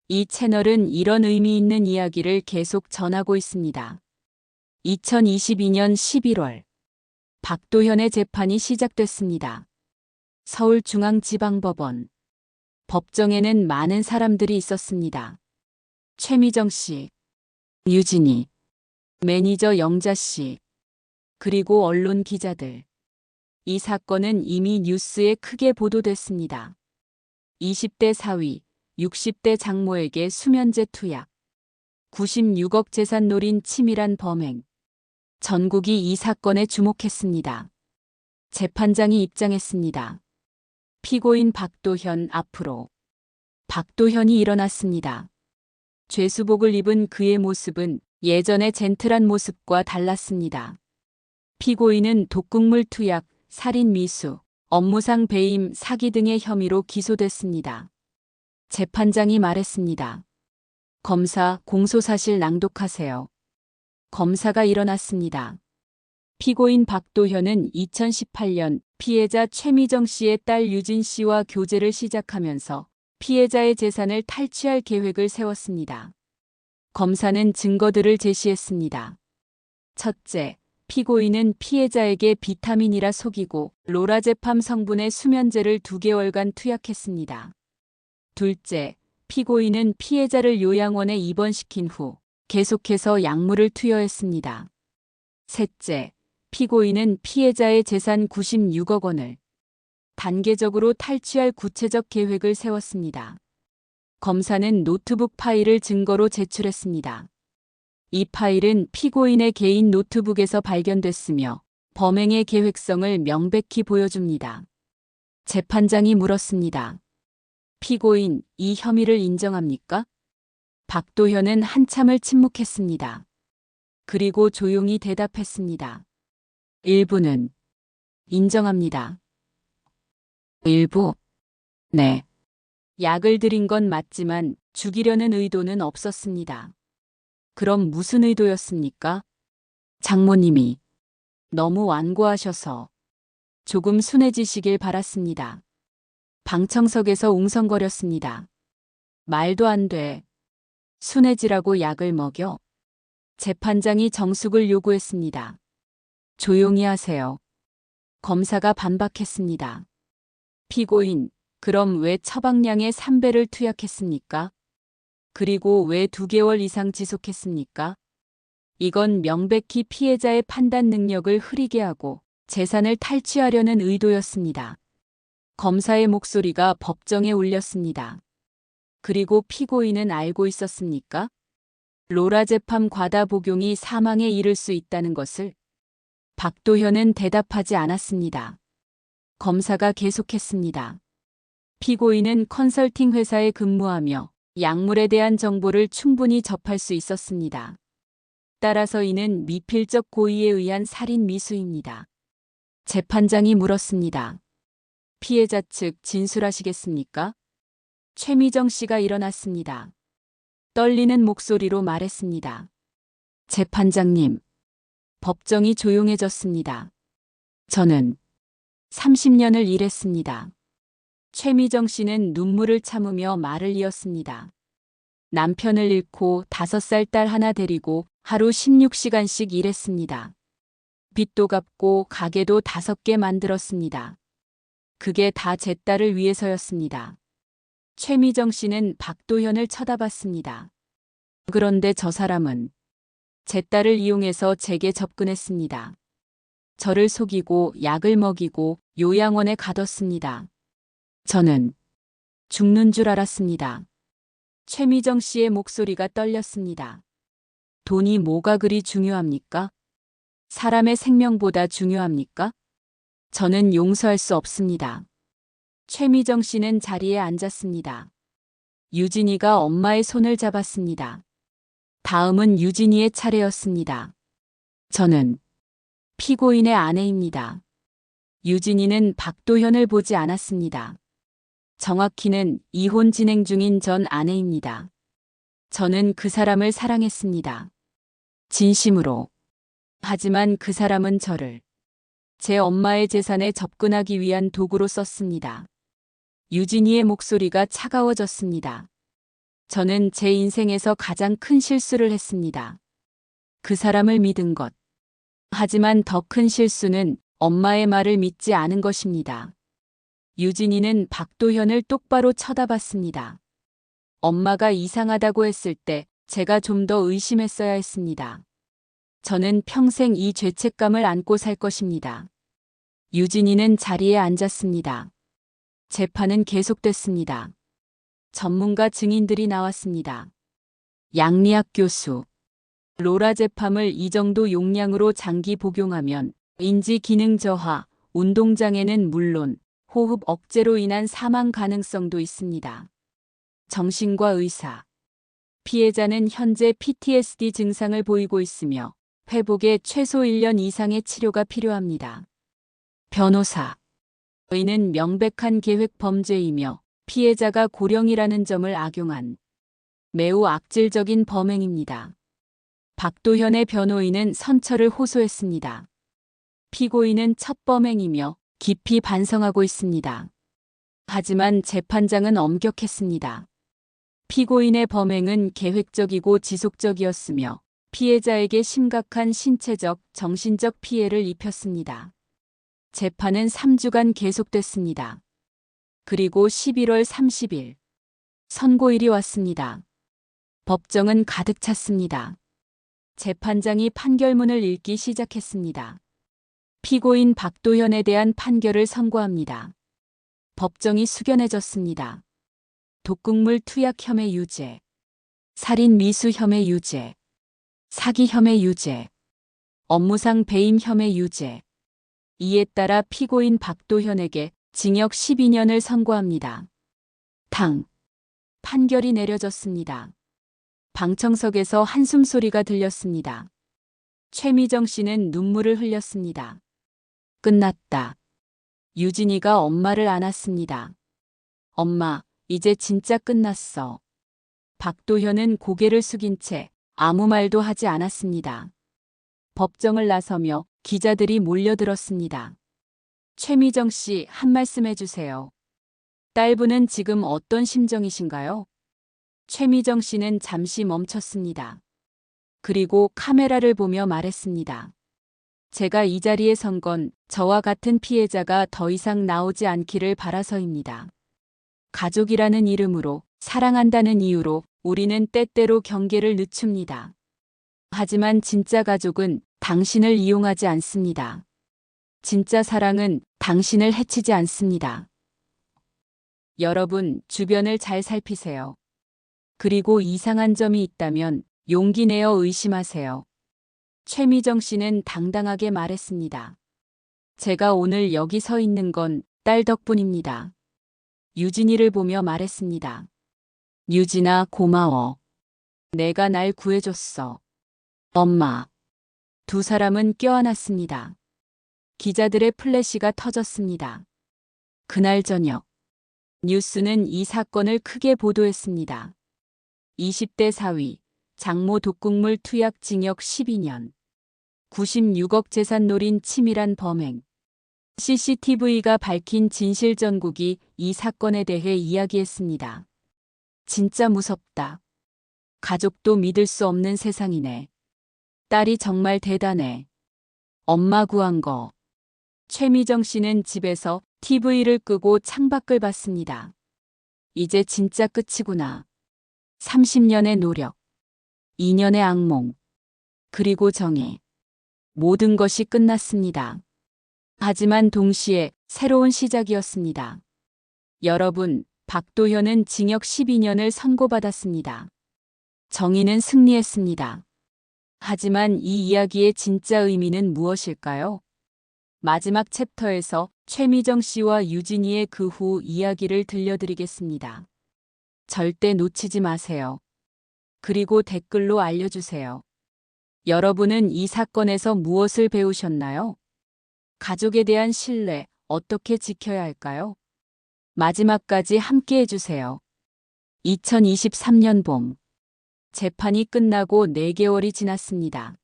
이 채널은 이런 의미 있는 이야기를 계속 전하고 있습니다. 2022년 11월 박도현의 재판이 시작됐습니다. 서울중앙지방법원. 법정에는 많은 사람들이 있었습니다. 최미정 씨, 유진이, 매니저 영자 씨, 그리고 언론 기자들. 이 사건은 이미 뉴스에 크게 보도됐습니다. 20대 사위, 60대 장모에게 수면제 투약, 96억 재산 노린 치밀한 범행. 전국이 이 사건에 주목했습니다. 재판장이 입장했습니다. 피고인 박도현 앞으로. 박도현이 일어났습니다. 죄수복을 입은 그의 모습은 예전의 젠틀한 모습과 달랐습니다. 피고인은 독극물 투약, 살인 미수, 업무상 배임, 사기 등의 혐의로 기소됐습니다. 재판장이 말했습니다. 검사, 공소사실 낭독하세요. 검사가 일어났습니다. 피고인 박도현은 2018년 피해자 최미정 씨의 딸 유진 씨와 교제를 시작하면서 피해자의 재산을 탈취할 계획을 세웠습니다. 검사는 증거들을 제시했습니다. 첫째, 피고인은 피해자에게 비타민이라 속이고 로라제팜 성분의 수면제를 2개월간 투약했습니다. 둘째, 피고인은 피해자를 요양원에 입원시킨 후 계속해서 약물을 투여했습니다. 셋째, 피고인은 피해자의 재산 96억 원을 단계적으로 탈취할 구체적 계획을 세웠습니다. 검사는 노트북 파일을 증거로 제출했습니다. 이 파일은 피고인의 개인 노트북에서 발견됐으며 범행의 계획성을 명백히 보여줍니다. 재판장이 물었습니다. 피고인, 이 혐의를 인정합니까? 박도현은 한참을 침묵했습니다. 그리고 조용히 대답했습니다. 일부는 인정합니다. 일부? 네. 약을 들인 건 맞지만 죽이려는 의도는 없었습니다. 그럼 무슨 의도였습니까? 장모님이 너무 완고하셔서 조금 순해지시길 바랐습니다. 방청석에서 웅성거렸습니다. 말도 안 돼. 순해지라고 약을 먹여? 재판장이 정숙을 요구했습니다. 조용히 하세요. 검사가 반박했습니다. 피고인, 그럼 왜 처방량의 3배를 투약했습니까? 그리고 왜 2개월 이상 지속했습니까? 이건 명백히 피해자의 판단 능력을 흐리게 하고 재산을 탈취하려는 의도였습니다. 검사의 목소리가 법정에 울렸습니다. 그리고 피고인은 알고 있었습니까? 로라제팜 과다 복용이 사망에 이를 수 있다는 것을. 박도현은 대답하지 않았습니다. 검사가 계속했습니다. 피고인은 컨설팅 회사에 근무하며 약물에 대한 정보를 충분히 접할 수 있었습니다. 따라서 이는 미필적 고의에 의한 살인 미수입니다. 재판장이 물었습니다. 피해자 측 진술하시겠습니까? 최미정 씨가 일어났습니다. 떨리는 목소리로 말했습니다. 재판장님. 법정이 조용해졌습니다. 저는 30년을 일했습니다. 최미정 씨는 눈물을 참으며 말을 이었습니다. 남편을 잃고 5살 딸 하나 데리고 하루 16시간씩 일했습니다. 빚도 갚고 가게도 5개 만들었습니다. 그게 다 제 딸을 위해서였습니다. 최미정 씨는 박도현을 쳐다봤습니다. 그런데 저 사람은 제 딸을 이용해서 제게 접근했습니다. 저를 속이고 약을 먹이고 요양원에 가뒀습니다. 저는 죽는 줄 알았습니다. 최미정 씨의 목소리가 떨렸습니다. 돈이 뭐가 그리 중요합니까? 사람의 생명보다 중요합니까? 저는 용서할 수 없습니다. 최미정 씨는 자리에 앉았습니다. 유진이가 엄마의 손을 잡았습니다. 다음은 유진이의 차례였습니다. 저는 피고인의 아내입니다. 유진이는 박도현을 보지 않았습니다. 정확히는 이혼 진행 중인 전 아내입니다. 저는 그 사람을 사랑했습니다. 진심으로. 하지만 그 사람은 저를 제 엄마의 재산에 접근하기 위한 도구로 썼습니다. 유진이의 목소리가 차가워졌습니다. 저는 제 인생에서 가장 큰 실수를 했습니다. 그 사람을 믿은 것. 하지만 더 큰 실수는 엄마의 말을 믿지 않은 것입니다. 유진이는 박도현을 똑바로 쳐다봤습니다. 엄마가 이상하다고 했을 때 제가 좀 더 의심했어야 했습니다. 저는 평생 이 죄책감을 안고 살 것입니다. 유진이는 자리에 앉았습니다. 재판은 계속됐습니다. 전문가 증인들이 나왔습니다. 양리학 교수. 로라제팜을 이 정도 용량으로 장기 복용하면 인지 기능 저하, 운동장애는 물론 호흡 억제로 인한 사망 가능성도 있습니다. 정신과 의사. 피해자는 현재 PTSD 증상을 보이고 있으며 회복에 최소 1년 이상의 치료가 필요합니다. 변호사. 의는 명백한 계획 범죄이며 피해자가 고령이라는 점을 악용한 매우 악질적인 범행입니다. 박도현의 변호인은 선처를 호소했습니다. 피고인은 첫 범행이며 깊이 반성하고 있습니다. 하지만 재판장은 엄격했습니다. 피고인의 범행은 계획적이고 지속적이었으며 피해자에게 심각한 신체적, 정신적 피해를 입혔습니다. 재판은 3주간 계속됐습니다. 그리고 11월 30일 선고일이 왔습니다. 법정은 가득 찼습니다. 재판장이 판결문을 읽기 시작했습니다. 피고인 박도현에 대한 판결을 선고합니다. 법정이 숙연해졌습니다. 독극물 투약 혐의 유죄, 살인 미수 혐의 유죄, 사기 혐의 유죄, 업무상 배임 혐의 유죄. 이에 따라 피고인 박도현에게 징역 12년을 선고합니다. 판결이 내려졌습니다. 방청석에서 한숨 소리가 들렸습니다. 최미정 씨는 눈물을 흘렸습니다. 끝났다. 유진이가 엄마를 안았습니다. 엄마, 이제 진짜 끝났어. 박도현은 고개를 숙인 채 아무 말도 하지 않았습니다. 법정을 나서며 기자들이 몰려들었습니다. 최미정 씨, 한 말씀 해주세요. 딸분은 지금 어떤 심정이신가요? 최미정 씨는 잠시 멈췄습니다. 그리고 카메라를 보며 말했습니다. 제가 이 자리에 선 건 저와 같은 피해자가 더 이상 나오지 않기를 바라서입니다. 가족이라는 이름으로, 사랑한다는 이유로 우리는 때때로 경계를 늦춥니다. 하지만 진짜 가족은 당신을 이용하지 않습니다. 진짜 사랑은 당신을 해치지 않습니다. 여러분, 주변을 잘 살피세요. 그리고 이상한 점이 있다면 용기 내어 의심하세요. 최미정 씨는 당당하게 말했습니다. 제가 오늘 여기 서 있는 건 딸 덕분입니다. 유진이를 보며 말했습니다. 유진아, 고마워. 내가 날 구해줬어. 엄마. 두 사람은 껴안았습니다. 기자들의 플래시가 터졌습니다. 그날 저녁, 뉴스는 이 사건을 크게 보도했습니다. 20대 사위, 장모 독극물 투약 징역 12년. 96억 재산 노린 치밀한 범행. CCTV가 밝힌 진실 전국이 이 사건에 대해 이야기했습니다. 진짜 무섭다. 가족도 믿을 수 없는 세상이네. 딸이 정말 대단해. 엄마 구한 거. 최미정 씨는 집에서 TV를 끄고 창밖을 봤습니다. 이제 진짜 끝이구나. 30년의 노력, 2년의 악몽, 그리고 정의. 모든 것이 끝났습니다. 하지만 동시에 새로운 시작이었습니다. 여러분, 박도현은 징역 12년을 선고받았습니다. 정의는 승리했습니다. 하지만 이 이야기의 진짜 의미는 무엇일까요? 마지막 챕터에서 최미정 씨와 유진이의 그 후 이야기를 들려드리겠습니다. 절대 놓치지 마세요. 그리고 댓글로 알려주세요. 여러분은 이 사건에서 무엇을 배우셨나요? 가족에 대한 신뢰, 어떻게 지켜야 할까요? 마지막까지 함께 해주세요. 2023년 봄. 재판이 끝나고 4개월이 지났습니다.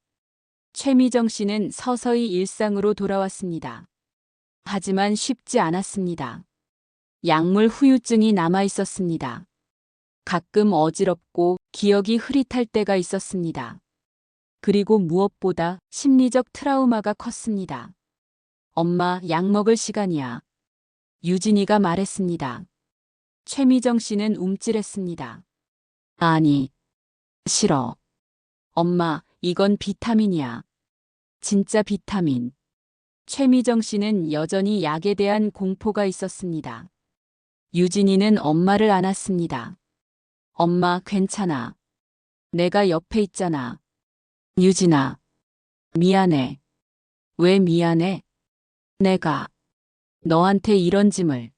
최미정 씨는 서서히 일상으로 돌아왔습니다. 하지만 쉽지 않았습니다. 약물 후유증이 남아 있었습니다. 가끔 어지럽고 기억이 흐릿할 때가 있었습니다. 그리고 무엇보다 심리적 트라우마가 컸습니다. 엄마, 약 먹을 시간이야. 유진이가 말했습니다. 최미정 씨는 움찔했습니다. 아니, 싫어. 엄마, 이건 비타민이야. 진짜 비타민. 최미정 씨는 여전히 약에 대한 공포가 있었습니다. 유진이는 엄마를 안았습니다. 엄마, 괜찮아. 내가 옆에 있잖아. 유진아, 미안해. 왜 미안해? 내가 너한테 이런 짐을.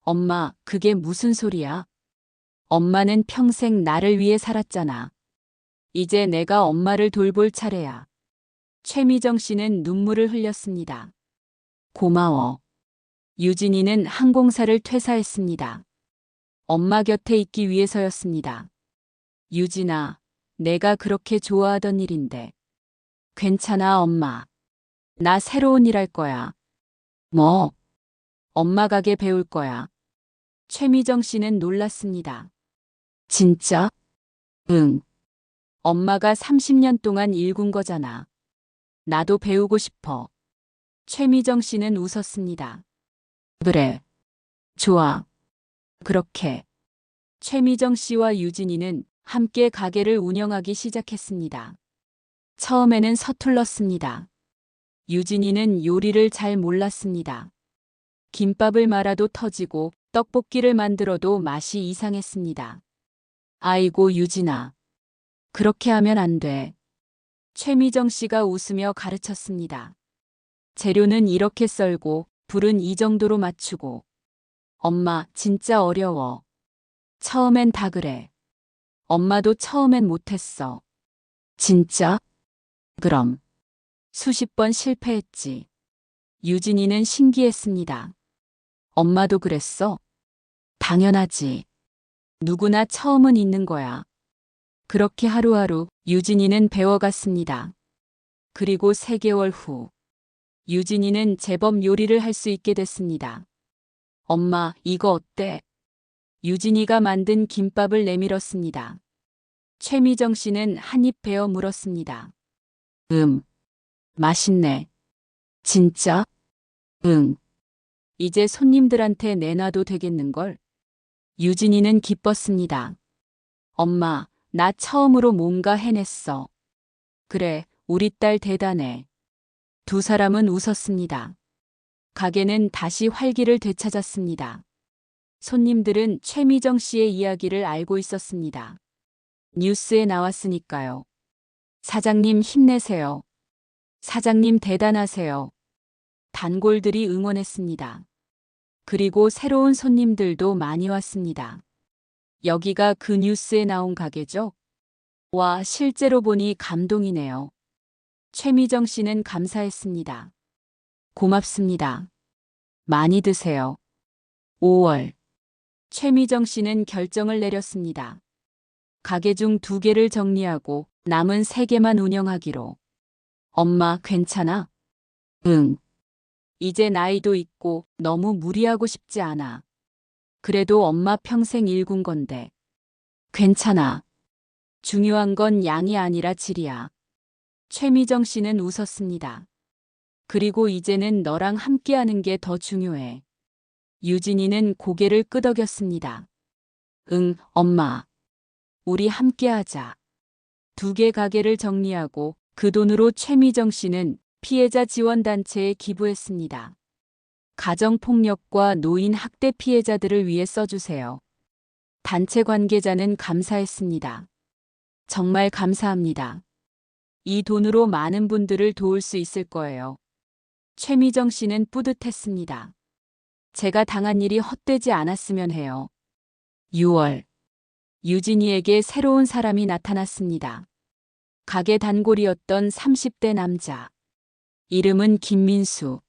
엄마, 그게 무슨 소리야? 엄마는 평생 나를 위해 살았잖아. 이제 내가 엄마를 돌볼 차례야. 최미정 씨는 눈물을 흘렸습니다. 고마워. 유진이는 항공사를 퇴사했습니다. 엄마 곁에 있기 위해서였습니다. 유진아, 내가 그렇게 좋아하던 일인데. 괜찮아, 엄마. 나 새로운 일 할 거야. 뭐? 엄마 가게 배울 거야. 최미정 씨는 놀랐습니다. 진짜? 응. 엄마가 30년 동안 일군 거잖아. 나도 배우고 싶어. 최미정 씨는 웃었습니다. 그래. 좋아. 그렇게. 최미정 씨와 유진이는 함께 가게를 운영하기 시작했습니다. 처음에는 서툴렀습니다. 유진이는 요리를 잘 몰랐습니다. 김밥을 말아도 터지고 떡볶이를 만들어도 맛이 이상했습니다. 아이고, 유진아. 그렇게 하면 안 돼. 최미정 씨가 웃으며 가르쳤습니다. 재료는 이렇게 썰고 불은 이 정도로 맞추고. 엄마, 진짜 어려워. 처음엔 다 그래. 엄마도 처음엔 못했어. 진짜? 그럼. 수십 번 실패했지. 유진이는 신기했습니다. 엄마도 그랬어? 당연하지. 누구나 처음은 있는 거야. 그렇게 하루하루 유진이는 배워갔습니다. 그리고 3개월 후, 유진이는 제법 요리를 할 수 있게 됐습니다. 엄마, 이거 어때? 유진이가 만든 김밥을 내밀었습니다. 최미정 씨는 한 입 베어 물었습니다. 맛있네. 진짜? 응. 이제 손님들한테 내놔도 되겠는걸? 유진이는 기뻤습니다. 엄마, 나 처음으로 뭔가 해냈어. 그래, 우리 딸 대단해. 두 사람은 웃었습니다. 가게는 다시 활기를 되찾았습니다. 손님들은 최미정 씨의 이야기를 알고 있었습니다. 뉴스에 나왔으니까요. 사장님 힘내세요. 사장님 대단하세요. 단골들이 응원했습니다. 그리고 새로운 손님들도 많이 왔습니다. 여기가 그 뉴스에 나온 가게죠? 와, 실제로 보니 감동이네요. 최미정 씨는 감사했습니다. 고맙습니다. 많이 드세요. 5월. 최미정 씨는 결정을 내렸습니다. 가게 중 2개를 정리하고 남은 3개만 운영하기로. 엄마, 괜찮아? 응. 이제 나이도 있고 너무 무리하고 싶지 않아. 그래도 엄마 평생 일군 건데. 괜찮아. 중요한 건 양이 아니라 질이야. 최미정 씨는 웃었습니다. 그리고 이제는 너랑 함께하는 게 더 중요해. 유진이는 고개를 끄덕였습니다. 응, 엄마. 우리 함께하자. 2개 가게를 정리하고 그 돈으로 최미정 씨는 피해자 지원단체에 기부했습니다. 가정폭력과 노인 학대 피해자들을 위해 써주세요. 단체 관계자는 감사했습니다. 정말 감사합니다. 이 돈으로 많은 분들을 도울 수 있을 거예요. 최미정 씨는 뿌듯했습니다. 제가 당한 일이 헛되지 않았으면 해요. 6월. 유진이에게 새로운 사람이 나타났습니다. 가게 단골이었던 30대 남자. 이름은 김민수.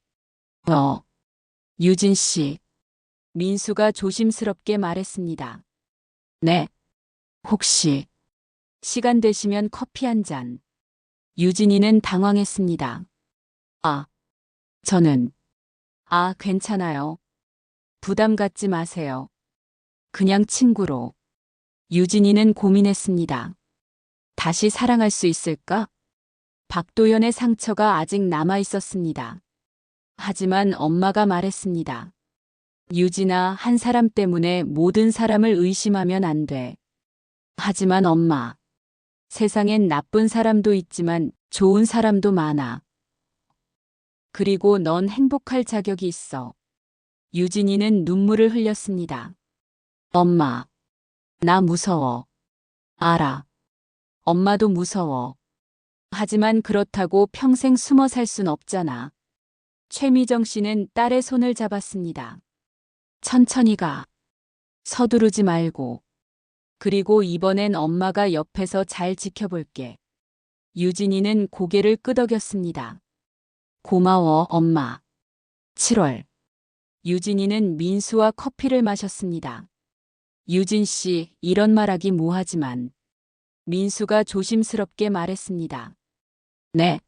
유진 씨. 민수가 조심스럽게 말했습니다. 네. 혹시 시간 되시면 커피 한 잔. 유진이는 당황했습니다. 아, 저는. 괜찮아요. 부담 갖지 마세요. 그냥 친구로. 유진이는 고민했습니다. 다시 사랑할 수 있을까? 박도연의 상처가 아직 남아 있었습니다. 하지만 엄마가 말했습니다. 유진아, 한 사람 때문에 모든 사람을 의심하면 안 돼. 하지만 엄마, 세상엔 나쁜 사람도 있지만 좋은 사람도 많아. 그리고 넌 행복할 자격이 있어. 유진이는 눈물을 흘렸습니다. 엄마, 나 무서워. 알아. 엄마도 무서워. 하지만 그렇다고 평생 숨어 살 순 없잖아. 최미정 씨는 딸의 손을 잡았습니다. 천천히 가. 서두르지 말고. 그리고 이번엔 엄마가 옆에서 잘 지켜볼게. 유진이는 고개를 끄덕였습니다. 고마워, 엄마. 7월. 유진이는 민수와 커피를 마셨습니다. 유진 씨, 이런 말하기 뭐하지만. 민수가 조심스럽게 말했습니다. 네.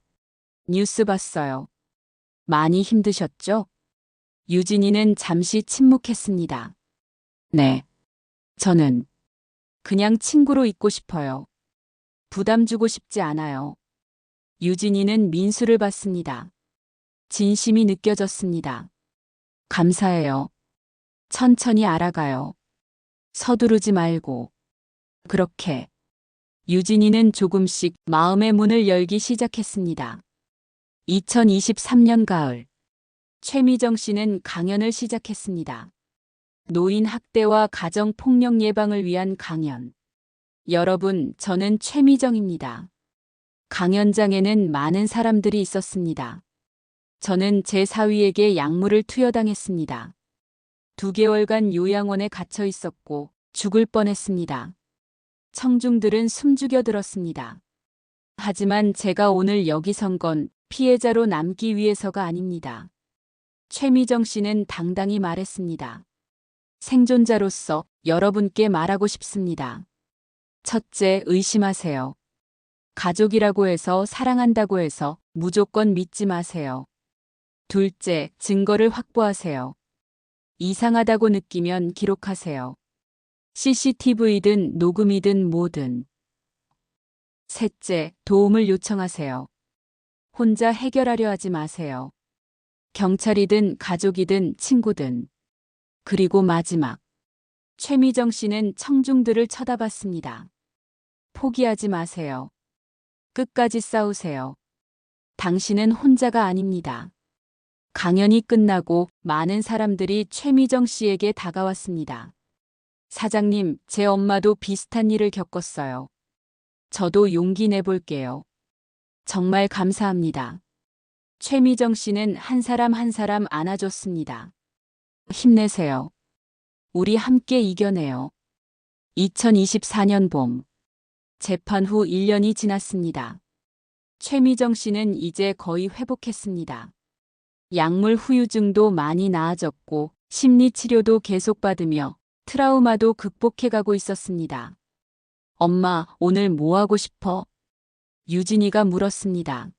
뉴스 봤어요. 많이 힘드셨죠? 유진이는 잠시 침묵했습니다. 네. 저는 그냥 친구로 있고 싶어요. 부담 주고 싶지 않아요. 유진이는 민수를 봤습니다. 진심이 느껴졌습니다. 감사해요. 천천히 알아가요. 서두르지 말고. 그렇게. 유진이는 조금씩 마음의 문을 열기 시작했습니다. 2023년 가을. 최미정 씨는 강연을 시작했습니다. 노인 학대와 가정 폭력 예방을 위한 강연. 여러분, 저는 최미정입니다. 강연장에는 많은 사람들이 있었습니다. 저는 제 사위에게 약물을 투여당했습니다. 2개월간 요양원에 갇혀 있었고 죽을 뻔했습니다. 청중들은 숨죽여 들었습니다. 하지만 제가 오늘 여기 선 건 피해자로 남기 위해서가 아닙니다. 최미정 씨는 당당히 말했습니다. 생존자로서 여러분께 말하고 싶습니다. 첫째, 의심하세요. 가족이라고 해서 사랑한다고 해서 무조건 믿지 마세요. 둘째, 증거를 확보하세요. 이상하다고 느끼면 기록하세요. CCTV든 녹음이든 뭐든. 셋째, 도움을 요청하세요. 혼자 해결하려 하지 마세요. 경찰이든 가족이든 친구든. 그리고 마지막. 최미정 씨는 청중들을 쳐다봤습니다. 포기하지 마세요. 끝까지 싸우세요. 당신은 혼자가 아닙니다. 강연이 끝나고 많은 사람들이 최미정 씨에게 다가왔습니다. 사장님, 제 엄마도 비슷한 일을 겪었어요. 저도 용기 내볼게요. 정말 감사합니다. 최미정 씨는 한 사람 한 사람 안아줬습니다. 힘내세요. 우리 함께 이겨내요. 2024년 봄. 재판 후 1년이 지났습니다. 최미정 씨는 이제 거의 회복했습니다. 약물 후유증도 많이 나아졌고 심리치료도 계속받으며 트라우마도 극복해가고 있었습니다. 엄마, 오늘 뭐 하고 싶어? 유진이가 물었습니다.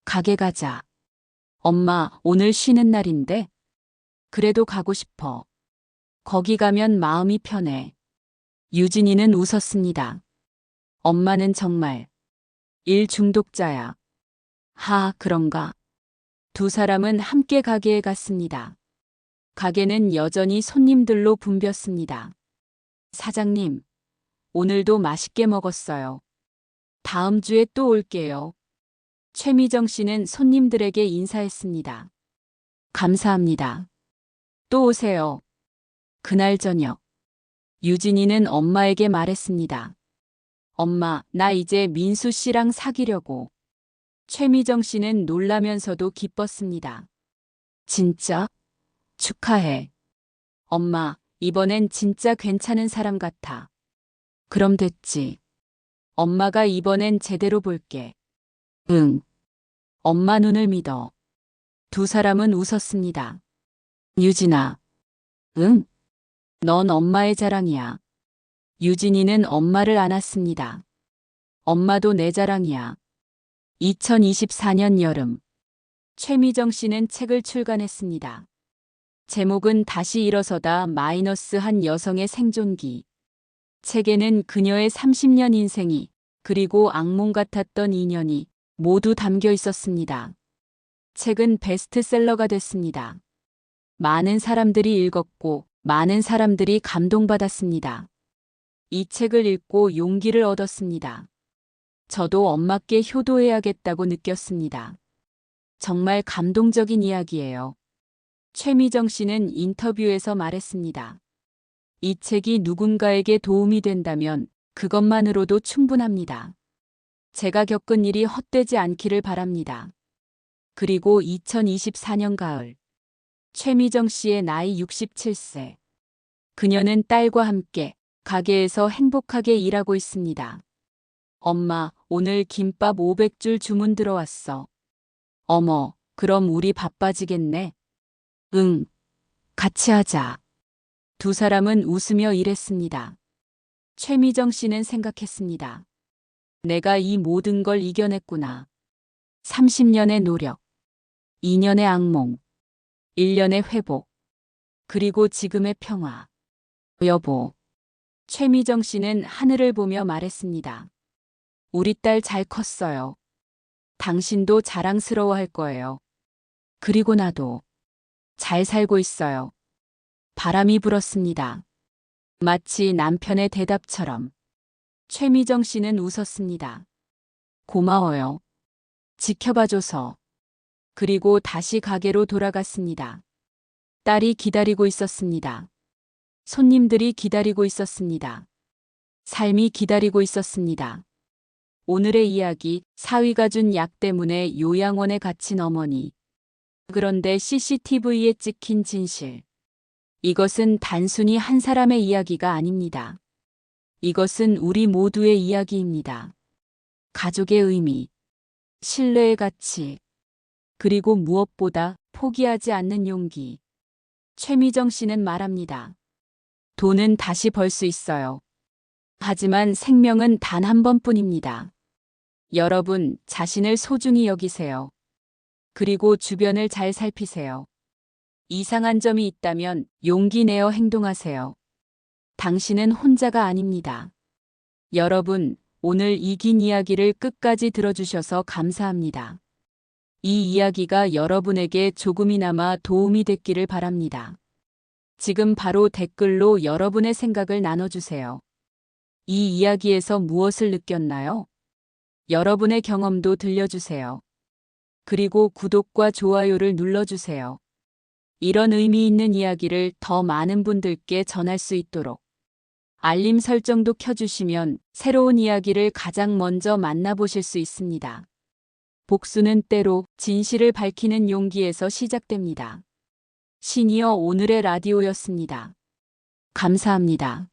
가게 가자. 엄마, 오늘 쉬는 날인데? 그래도 가고 싶어. 거기 가면 마음이 편해. 유진이는 웃었습니다. 엄마는 정말 일 중독자야. 하, 그런가? 두 사람은 함께 가게에 갔습니다. 가게는 여전히 손님들로 붐볐습니다. 사장님, 오늘도 맛있게 먹었어요. 다음 주에 또 올게요. 최미정 씨는 손님들에게 인사했습니다. 감사합니다. 또 오세요. 그날 저녁. 유진이는 엄마에게 말했습니다. 엄마, 나 이제 민수 씨랑 사귀려고. 최미정 씨는 놀라면서도 기뻤습니다. 진짜? 축하해. 엄마, 이번엔 진짜 괜찮은 사람 같아. 그럼 됐지. 엄마가 이번엔 제대로 볼게. 응. 엄마 눈을 믿어. 두 사람은 웃었습니다. 유진아. 응? 넌 엄마의 자랑이야. 유진이는 엄마를 안았습니다. 엄마도 내 자랑이야. 2024년 여름. 최미정 씨는 책을 출간했습니다. 제목은 다시 일어서다 마이너스 한 여성의 생존기. 책에는 그녀의 30년 인생이 그리고 악몽 같았던 인연이 모두 담겨 있었습니다. 책은 베스트셀러가 됐습니다. 많은 사람들이 읽었고 많은 사람들이 감동받았습니다. 이 책을 읽고 용기를 얻었습니다. 저도 엄마께 효도해야겠다고 느꼈습니다. 정말 감동적인 이야기예요. 최미정 씨는 인터뷰에서 말했습니다. 이 책이 누군가에게 도움이 된다면 그것만으로도 충분합니다. 제가 겪은 일이 헛되지 않기를 바랍니다. 그리고 2024년 가을, 최미정 씨의 나이 67세. 그녀는 딸과 함께 가게에서 행복하게 일하고 있습니다. 엄마, 오늘 김밥 500줄 주문 들어왔어. 어머, 그럼 우리 바빠지겠네. 응, 같이 하자. 두 사람은 웃으며 일했습니다. 최미정 씨는 생각했습니다. 내가 이 모든 걸 이겨냈구나. 30년의 노력, 2년의 악몽, 1년의 회복, 그리고 지금의 평화. 여보, 최미정 씨는 하늘을 보며 말했습니다. 우리 딸 잘 컸어요. 당신도 자랑스러워할 거예요. 그리고 나도 잘 살고 있어요. 바람이 불었습니다. 마치 남편의 대답처럼. 최미정 씨는 웃었습니다. 고마워요. 지켜봐줘서. 그리고 다시 가게로 돌아갔습니다. 딸이 기다리고 있었습니다. 손님들이 기다리고 있었습니다. 삶이 기다리고 있었습니다. 오늘의 이야기, 사위가 준 약 때문에 요양원에 갇힌 어머니. 그런데 CCTV에 찍힌 진실. 이것은 단순히 한 사람의 이야기가 아닙니다. 이것은 우리 모두의 이야기입니다. 가족의 의미, 신뢰의 가치, 그리고 무엇보다 포기하지 않는 용기. 최미정 씨는 말합니다. 돈은 다시 벌 수 있어요. 하지만 생명은 단 한 번뿐입니다. 여러분, 자신을 소중히 여기세요. 그리고 주변을 잘 살피세요. 이상한 점이 있다면 용기 내어 행동하세요. 당신은 혼자가 아닙니다. 여러분, 오늘 이 긴 이야기를 끝까지 들어주셔서 감사합니다. 이 이야기가 여러분에게 조금이나마 도움이 됐기를 바랍니다. 지금 바로 댓글로 여러분의 생각을 나눠주세요. 이 이야기에서 무엇을 느꼈나요? 여러분의 경험도 들려주세요. 그리고 구독과 좋아요를 눌러주세요. 이런 의미 있는 이야기를 더 많은 분들께 전할 수 있도록 알림 설정도 켜주시면 새로운 이야기를 가장 먼저 만나보실 수 있습니다. 복수는 때로 진실을 밝히는 용기에서 시작됩니다. 시니어 오늘의 라디오였습니다. 감사합니다.